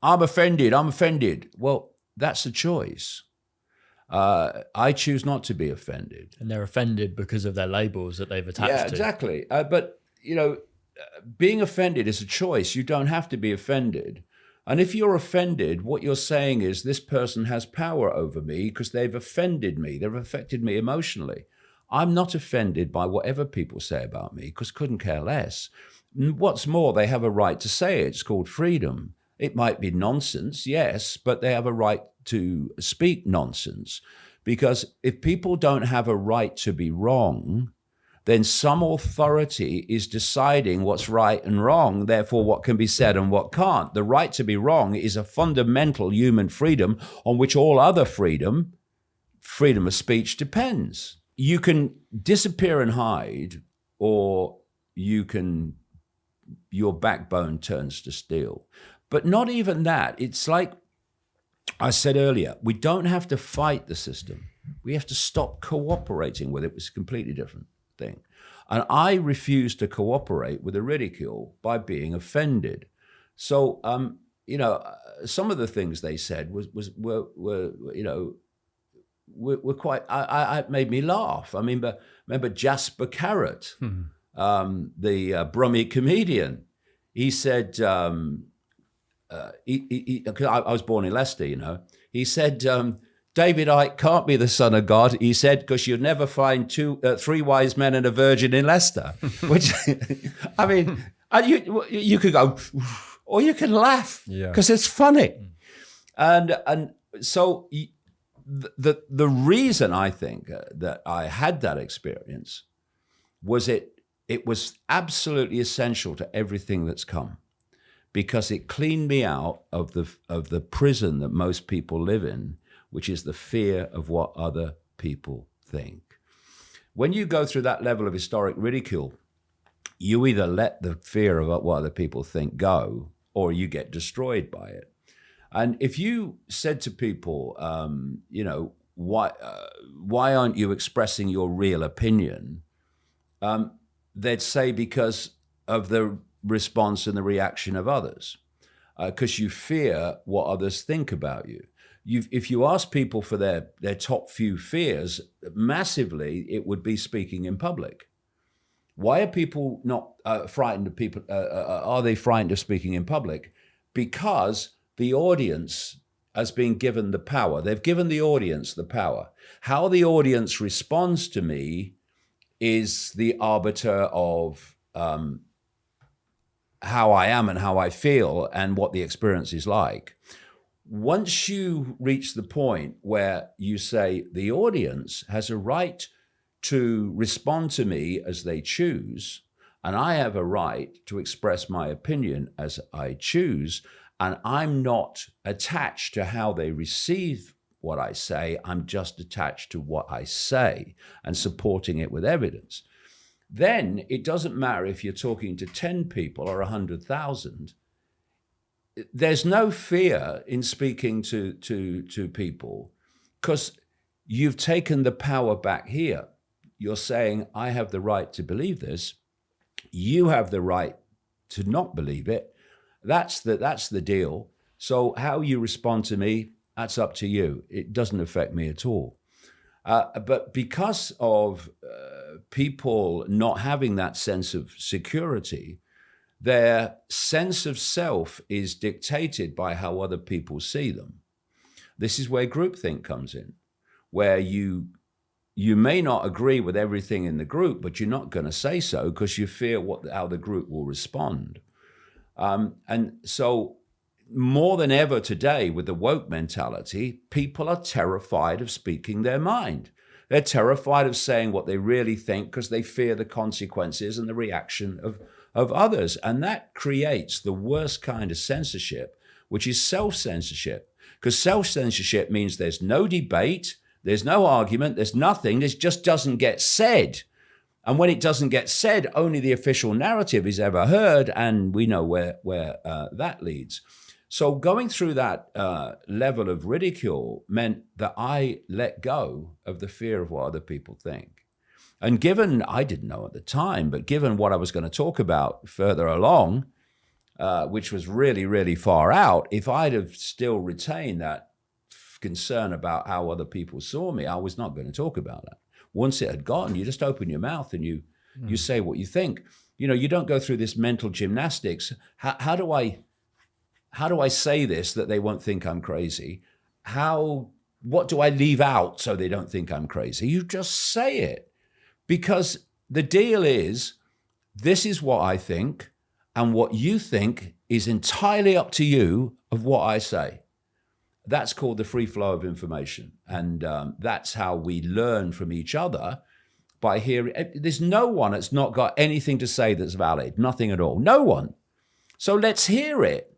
offended. Well, that's a choice. I choose not to be offended. And they're offended because of their labels that they've attached to. Yeah, exactly. But, being offended is a choice. You don't have to be offended. And if you're offended, what you're saying is this person has power over me because they've offended me. They've affected me emotionally. I'm not offended by whatever people say about me because couldn't care less. What's more, they have a right to say it. It's called freedom. It might be nonsense, yes, but they have a right to speak nonsense. Because if people don't have a right to be wrong, then some authority is deciding what's right and wrong, therefore what can be said and what can't. The right to be wrong is a fundamental human freedom on which all other freedom of speech depends. You can disappear and hide, or your backbone turns to steel. But not even that. It's like I said earlier, we don't have to fight the system. We have to stop cooperating with it, which is a completely different thing. And I refuse to cooperate with the ridicule by being offended. So, some of the things they said were quite, it made me laugh. I mean, remember Jasper Carrot, the Brummie comedian. He said, because I was born in Leicester, he said, David Icke can't be the son of God. He said, because you'd never find three wise men and a virgin in Leicester. Which, I mean, you could go, or you can laugh because it's funny. And so the reason I think that I had that experience was it was absolutely essential to everything that's come, because it cleaned me out of the prison that most people live in, which is the fear of what other people think. When you go through that level of historic ridicule, you either let the fear of what other people think go, or you get destroyed by it. And if you said to people, why aren't you expressing your real opinion? They'd say because of the response and the reaction of others, because you fear what others think about you. If you ask people for their top few fears, massively, it would be speaking in public. Why are people not frightened of people? Are they frightened of speaking in public? Because the audience has been given the power. They've given the audience the power. How the audience responds to me is the arbiter of how I am and how I feel and what the experience is like. Once you reach the point where you say the audience has a right to respond to me as they choose, and I have a right to express my opinion as I choose, and I'm not attached to how they receive what I say, I'm just attached to what I say and supporting it with evidence. then it doesn't matter if you're talking to 10 people or 100,000. There's no fear in speaking to people, because you've taken the power back here. You're saying, I have the right to believe this. You have the right to not believe it. That's the deal. So how you respond to me, that's up to you. It doesn't affect me at all. But because of people not having that sense of security, their sense of self is dictated by how other people see them. This is where groupthink comes in, where you may not agree with everything in the group, but you're not going to say so because you fear how the group will respond. And so more than ever today, with the woke mentality, people are terrified of speaking their mind. They're terrified of saying what they really think because they fear the consequences and the reaction of others. And that creates the worst kind of censorship, which is self-censorship. Because self-censorship means there's no debate, there's no argument, there's nothing, this just doesn't get said. And when it doesn't get said, only the official narrative is ever heard, and we know where that leads. So going through that level of ridicule meant that I let go of the fear of what other people think. And given, I didn't know at the time, but given what I was going to talk about further along, which was really, really far out, if I'd have still retained that concern about how other people saw me, I was not going to talk about that. Once it had gone, you just open your mouth and you say what you think. You know, you don't go through this mental gymnastics. How do I say this that they won't think I'm crazy? What do I leave out so they don't think I'm crazy? You just say it. Because the deal is, this is what I think, and what you think is entirely up to you of what I say. That's called the free flow of information. And that's how we learn from each other, by hearing. There's no one that's not got anything to say that's valid, nothing at all, no one. So let's hear it.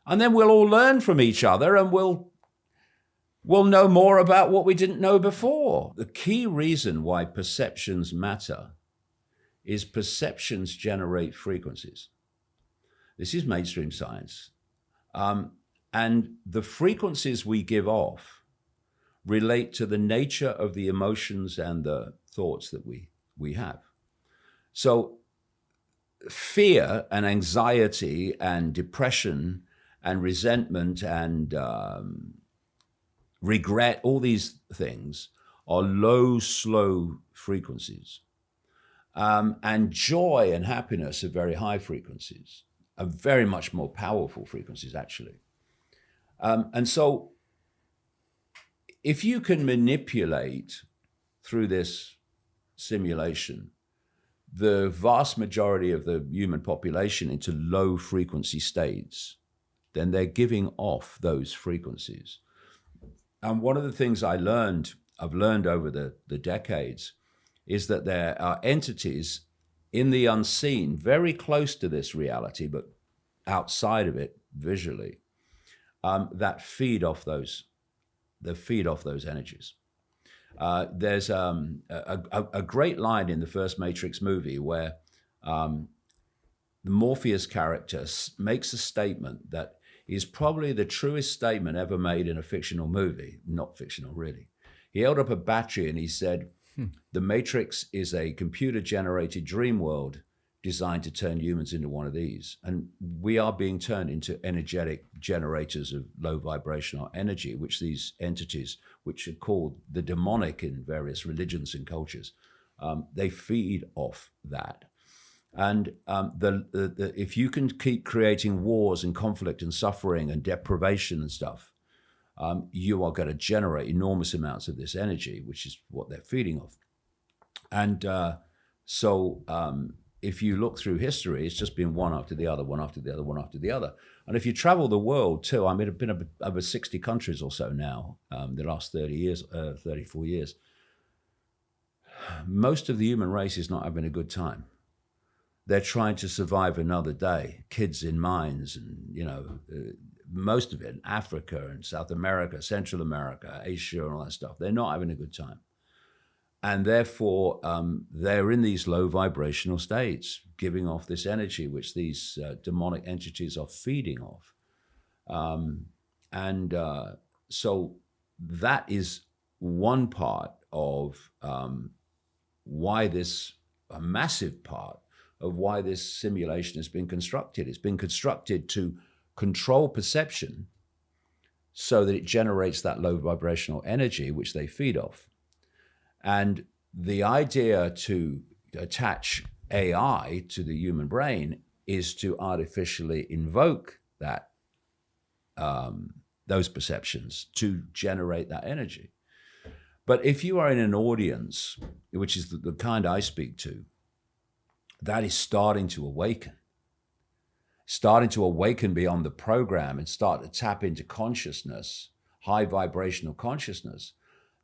And then we'll all learn from each other, and we'll know more about what we didn't know before. The key reason why perceptions matter is perceptions generate frequencies. This is mainstream science. And the frequencies we give off relate to the nature of the emotions and the thoughts that we have. So fear and anxiety and depression and resentment and regret, all these things are low, slow frequencies. And joy and happiness are very high frequencies, are very much more powerful frequencies, actually. And so if you can manipulate through this simulation the vast majority of the human population into low frequency states, then they're giving off those frequencies. And one of the things I've learned over the decades is that there are entities in the unseen, very close to this reality, but outside of it visually, that feed off those energies. There's a great line in the first Matrix movie where the Morpheus character makes a statement that is probably the truest statement ever made in a fictional movie. Not fictional, really. He held up a battery and he said, the Matrix is a computer-generated dream world designed to turn humans into one of these. And we are being turned into energetic generators of low vibrational energy, which these entities, which are called the demonic in various religions and cultures, they feed off that. And if you can keep creating wars and conflict and suffering and deprivation and stuff, you are going to generate enormous amounts of this energy, which is what they're feeding off. And so if you look through history, it's just been one after the other, one after the other, one after the other. And if you travel the world too, I mean, I've been over 60 countries or so now, the last 34 years. Most of the human race is not having a good time. They're trying to survive another day, kids in mines and, most of it in Africa and South America, Central America, Asia and all that stuff. They're not having a good time. and therefore, they're in these low vibrational states, giving off this energy, which these demonic entities are feeding off. So that is one part of why this, a massive part of why this simulation has been constructed. It's been constructed to control perception so that it generates that low vibrational energy, which they feed off. And the idea to attach AI to the human brain is to artificially invoke that those perceptions to generate that energy. But if you are in an audience, which is the kind I speak to, that is starting to awaken beyond the program and start to tap into consciousness, high vibrational consciousness,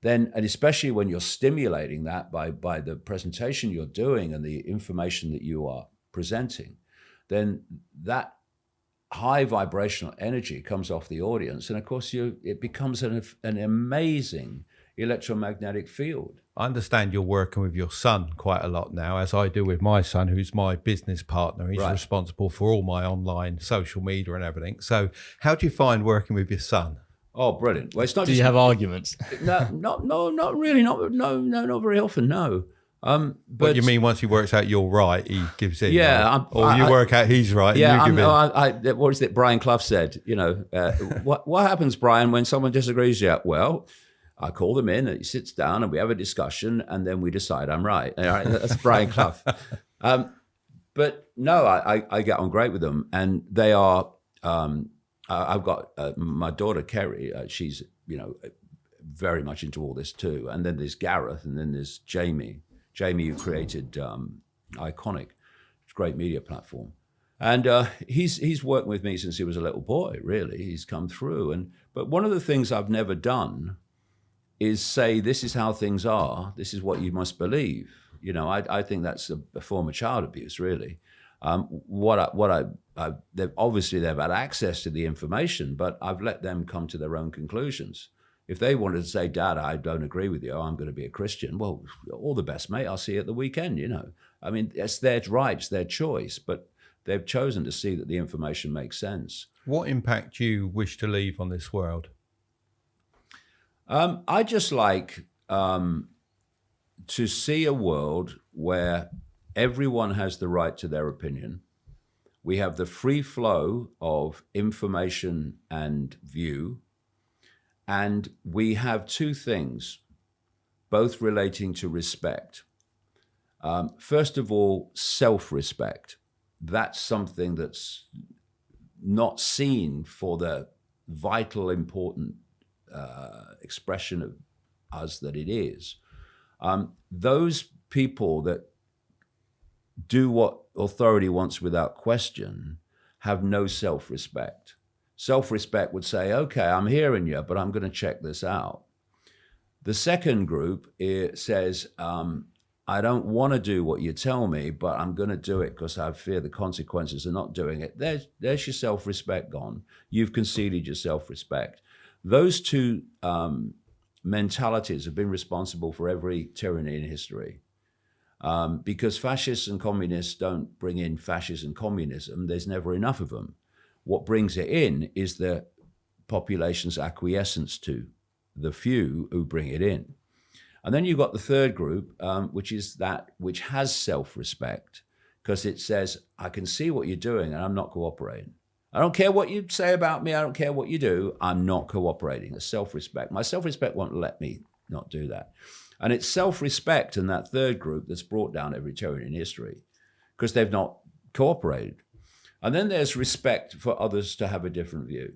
then, and especially when you're stimulating that by the presentation you're doing and the information that you are presenting, then that high vibrational energy comes off the audience. And of course, it becomes an amazing electromagnetic field. I understand you're working with your son quite a lot now, as I do with my son, who's my business partner. He's responsible for all my online social media and everything. So how do you find working with your son? Oh, brilliant. Well, it's not Do you have arguments? No, not really. Not very often, no. But you mean once he works out you're right, he gives in? Yeah. Or you work out he's right yeah, and you give in? What is it Brian Clough said? What happens, Brian, when someone disagrees with you? Well, I call them in and he sits down and we have a discussion and then we decide I'm right. All right, that's Brian Clough. But no, I get on great with them, and they are. I've got my daughter Kerry. She's very much into all this too. And then there's Gareth, and then there's Jamie. Jamie, who created Iconic, it's a great media platform, and he's worked with me since he was a little boy. Really, he's come through. But one of the things I've never done is say, this is how things are, this is what you must believe. I think that's a form of child abuse, really. They've had access to the information, but I've let them come to their own conclusions. If they wanted to say, Dad, I don't agree with you, I'm going to be a Christian, well, all the best, mate, I'll see you at the weekend, I mean, it's their right, it's their choice, but they've chosen to see that the information makes sense. What impact do you wish to leave on this world? I just like to see a world where everyone has the right to their opinion. We have the free flow of information and view. And we have two things, both relating to respect. First of all, self-respect. That's something that's not seen for the vital, important expression of us that it is. Those people that do what authority wants without question have no self-respect. Self-respect would say, okay, I'm hearing you, but I'm going to check this out. The second group says, I don't want to do what you tell me, but I'm going to do it because I fear the consequences of not doing it. There's your self-respect gone. You've conceded your self-respect. Those two mentalities have been responsible for every tyranny in history. Because fascists and communists don't bring in fascism and communism, there's never enough of them. What brings it in is the population's acquiescence to the few who bring it in. And then you've got the third group, which is that which has self-respect, because it says, I can see what you're doing and I'm not cooperating. I don't care what you say about me. I don't care what you do. I'm not cooperating. It's self-respect. My self-respect won't let me not do that. And it's self-respect in that third group that's brought down every tyranny in history, because they've not cooperated. And then there's respect for others to have a different view,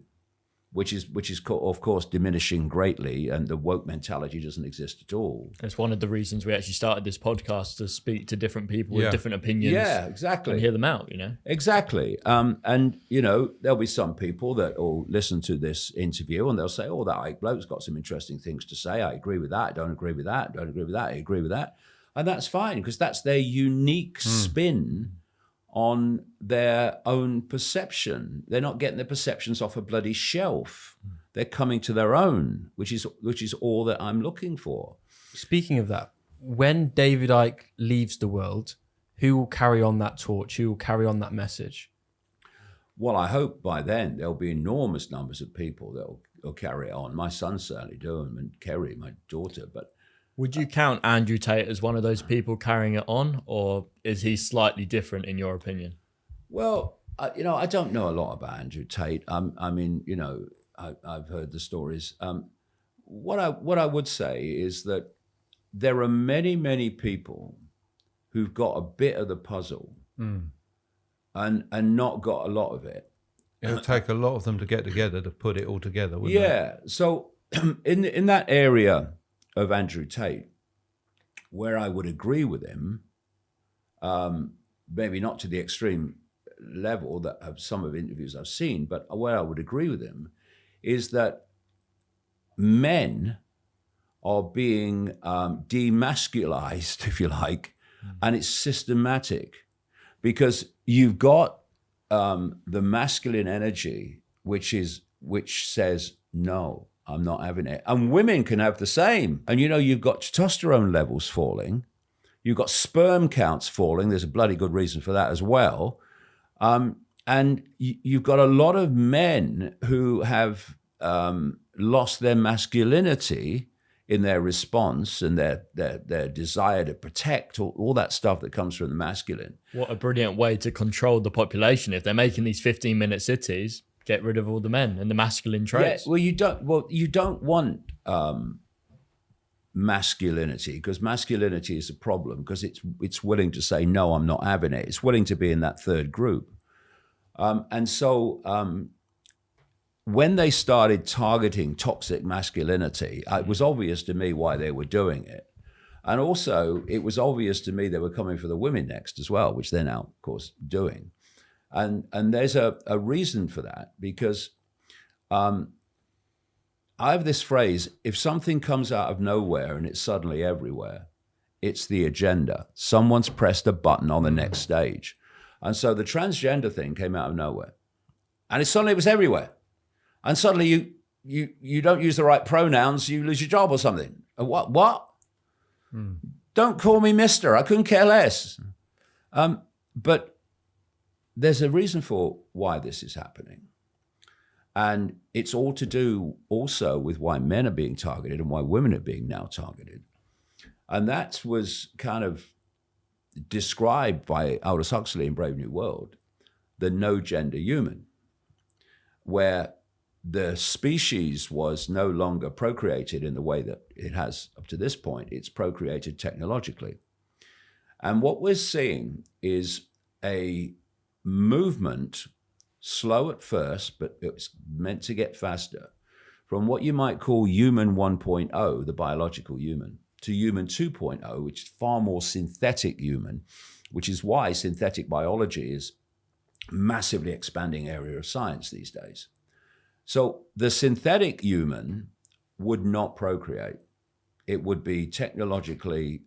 which is of course diminishing greatly, and the woke mentality doesn't exist at all. It's one of the reasons we actually started this podcast, to speak to different people with different opinions. Yeah, exactly. And hear them out, Exactly. And, there'll be some people that will listen to this interview and they'll say, oh, that Ike bloke's got some interesting things to say. I agree with that. I don't agree with that. Don't agree with that. I agree with that. And that's fine, because that's their unique spin on their own perception. They're not getting their perceptions off a bloody shelf. They're coming to their own, which is all that I'm looking for. Speaking of that, when David Icke leaves the world, who will carry on that torch? Who will carry on that message? Well, I hope by then there'll be enormous numbers of people that will carry it on. My son's certainly doing, and Kerry, my daughter. But would you count Andrew Tate as one of those people carrying it on, or is he slightly different in your opinion? Well, I don't know a lot about Andrew Tate. I mean, I've heard the stories. What I would say is that there are many, many people who've got a bit of the puzzle and not got a lot of it. It'll take a lot of them to get together to put it all together, wouldn't it? Yeah. So in that area of Andrew Tate, where I would agree with him, maybe not to the extreme level that of some of the interviews I've seen, but where I would agree with him is that men are being demasculized, if you like, and it's systematic because you've got the masculine energy, which says, no, I'm not having it. And women can have the same. And you've got testosterone levels falling. You've got sperm counts falling. There's a bloody good reason for that as well. And you've got a lot of men who have lost their masculinity in their response and their desire to protect, all that stuff that comes from the masculine. What a brilliant way to control the population. If they're making these 15-minute cities, get rid of all the men and the masculine traits. Yeah, you don't want masculinity, because masculinity is a problem because it's willing to say, no, I'm not having it. It's willing to be in that third group. And so when they started targeting toxic masculinity, it was obvious to me why they were doing it. And also, it was obvious to me they were coming for the women next as well, which they're now, of course, doing. And there's a reason for that, because I have this phrase, if something comes out of nowhere and it's suddenly everywhere, it's the agenda. Someone's pressed a button on the next stage. And so the transgender thing came out of nowhere. And suddenly it was everywhere. And suddenly you don't use the right pronouns, you lose your job or something. What? Don't call me mister. I couldn't care less. But there's a reason for why this is happening. And it's all to do also with why men are being targeted and why women are being now targeted. And that was kind of described by Aldous Huxley in Brave New World, the no gender human, where the species was no longer procreated in the way that it has up to this point. It's procreated technologically. And what we're seeing is a movement, slow at first, but it's meant to get faster, from what you might call human 1.0, the biological human, to human 2.0, which is far more synthetic human, which is why synthetic biology is a massively expanding area of science these days. So the synthetic human would not procreate. It would be technologically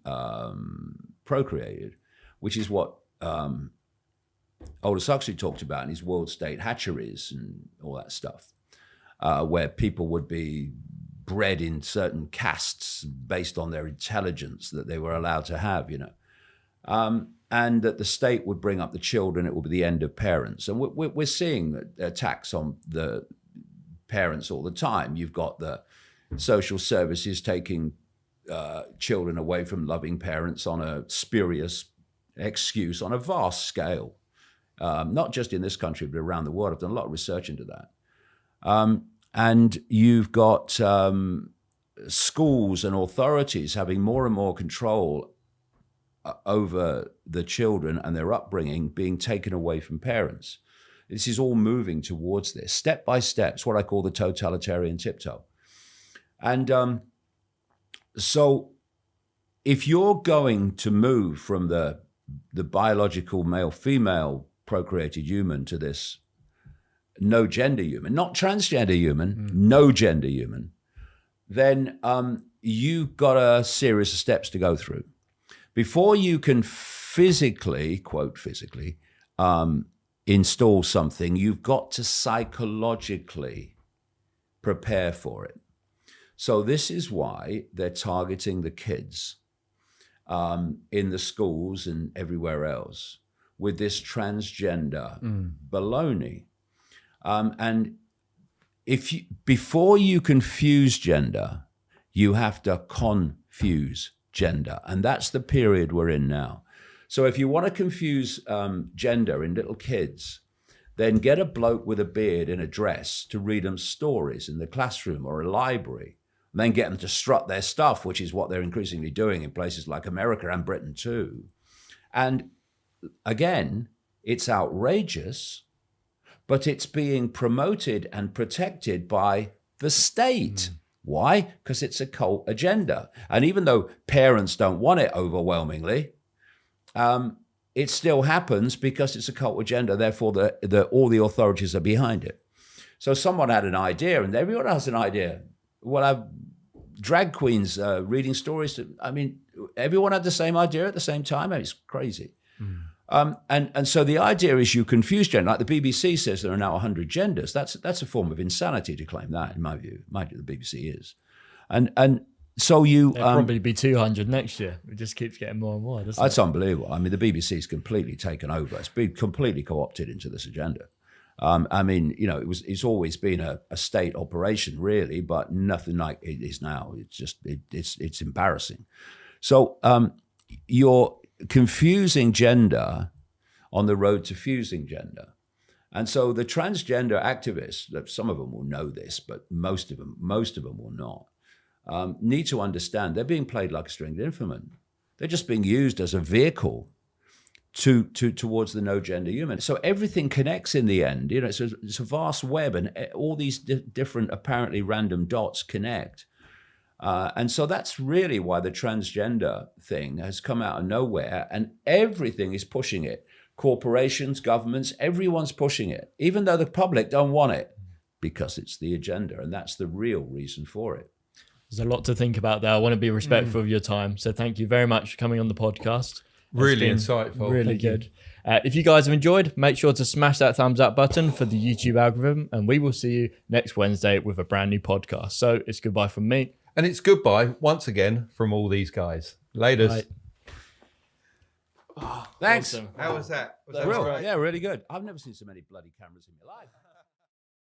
procreated, which is what Aldous Huxley talked about in his world state hatcheries and all that stuff, where people would be bred in certain castes based on their intelligence that they were allowed to have, and that the state would bring up the children. It would be the end of parents. And we're seeing attacks on the parents all the time. You've got the social services taking children away from loving parents on a spurious excuse on a vast scale. Not just in this country, but around the world. I've done a lot of research into that. And you've got schools and authorities having more and more control over the children and their upbringing being taken away from parents. This is all moving towards this, step by step. It's what I call the totalitarian tiptoe. And so if you're going to move from the biological male-female procreated human to this no gender human, not transgender human, no gender human, then you've got a series of steps to go through. Before you can physically, quote physically, install something, you've got to psychologically prepare for it. So this is why they're targeting the kids. in the schools and everywhere else with this transgender baloney. And before you confuse gender, you have to confuse gender. And that's the period we're in now. So if you want to confuse gender in little kids, then get a bloke with a beard in a dress to read them stories in the classroom or a library, and then get them to strut their stuff, which is what they're increasingly doing in places like America and Britain too. And again, it's outrageous, but it's being promoted and protected by the state. Why? Because it's a cult agenda. And even though parents don't want it overwhelmingly, it still happens because it's a cult agenda. Therefore, all the authorities are behind it. So someone had an idea, and everyone has an idea. Well, I've drag queens reading stories. Everyone had the same idea at the same time. It's crazy. And so the idea is you confuse gender. Like the BBC says there are now 100 genders. That's a form of insanity to claim that, in my view. The BBC is. And so you... There'll probably be 200 next year. It just keeps getting more and more, doesn't That's it? unbelievable. I mean, the BBC's completely taken over. It's been completely co-opted into this agenda. It's always been a state operation, really, but nothing like it is now. It's just, it's embarrassing. So you're confusing gender on the road to fusing gender. And so the transgender activists, some of them will know this, but most of them will not, need to understand they're being played like a stringed instrument. They're just being used as a vehicle towards the no gender human. So everything connects in the end. It's a vast web, and all these different apparently random dots connect. And so that's really why the transgender thing has come out of nowhere, and everything is pushing it. Corporations, governments, everyone's pushing it, even though the public don't want it, because it's the agenda, and that's the real reason for it. There's a lot to think about there. I want to be respectful of your time. So thank you very much for coming on the podcast. Really insightful. Really good. If you guys have enjoyed, make sure to smash that thumbs up button for the YouTube algorithm, and we will see you next Wednesday with a brand new podcast. So it's goodbye from me. And it's goodbye once again from all these guys. Laters. Right. Thanks. Awesome. How was that? Was that Real, all right? yeah, really good. I've never seen so many bloody cameras in my life.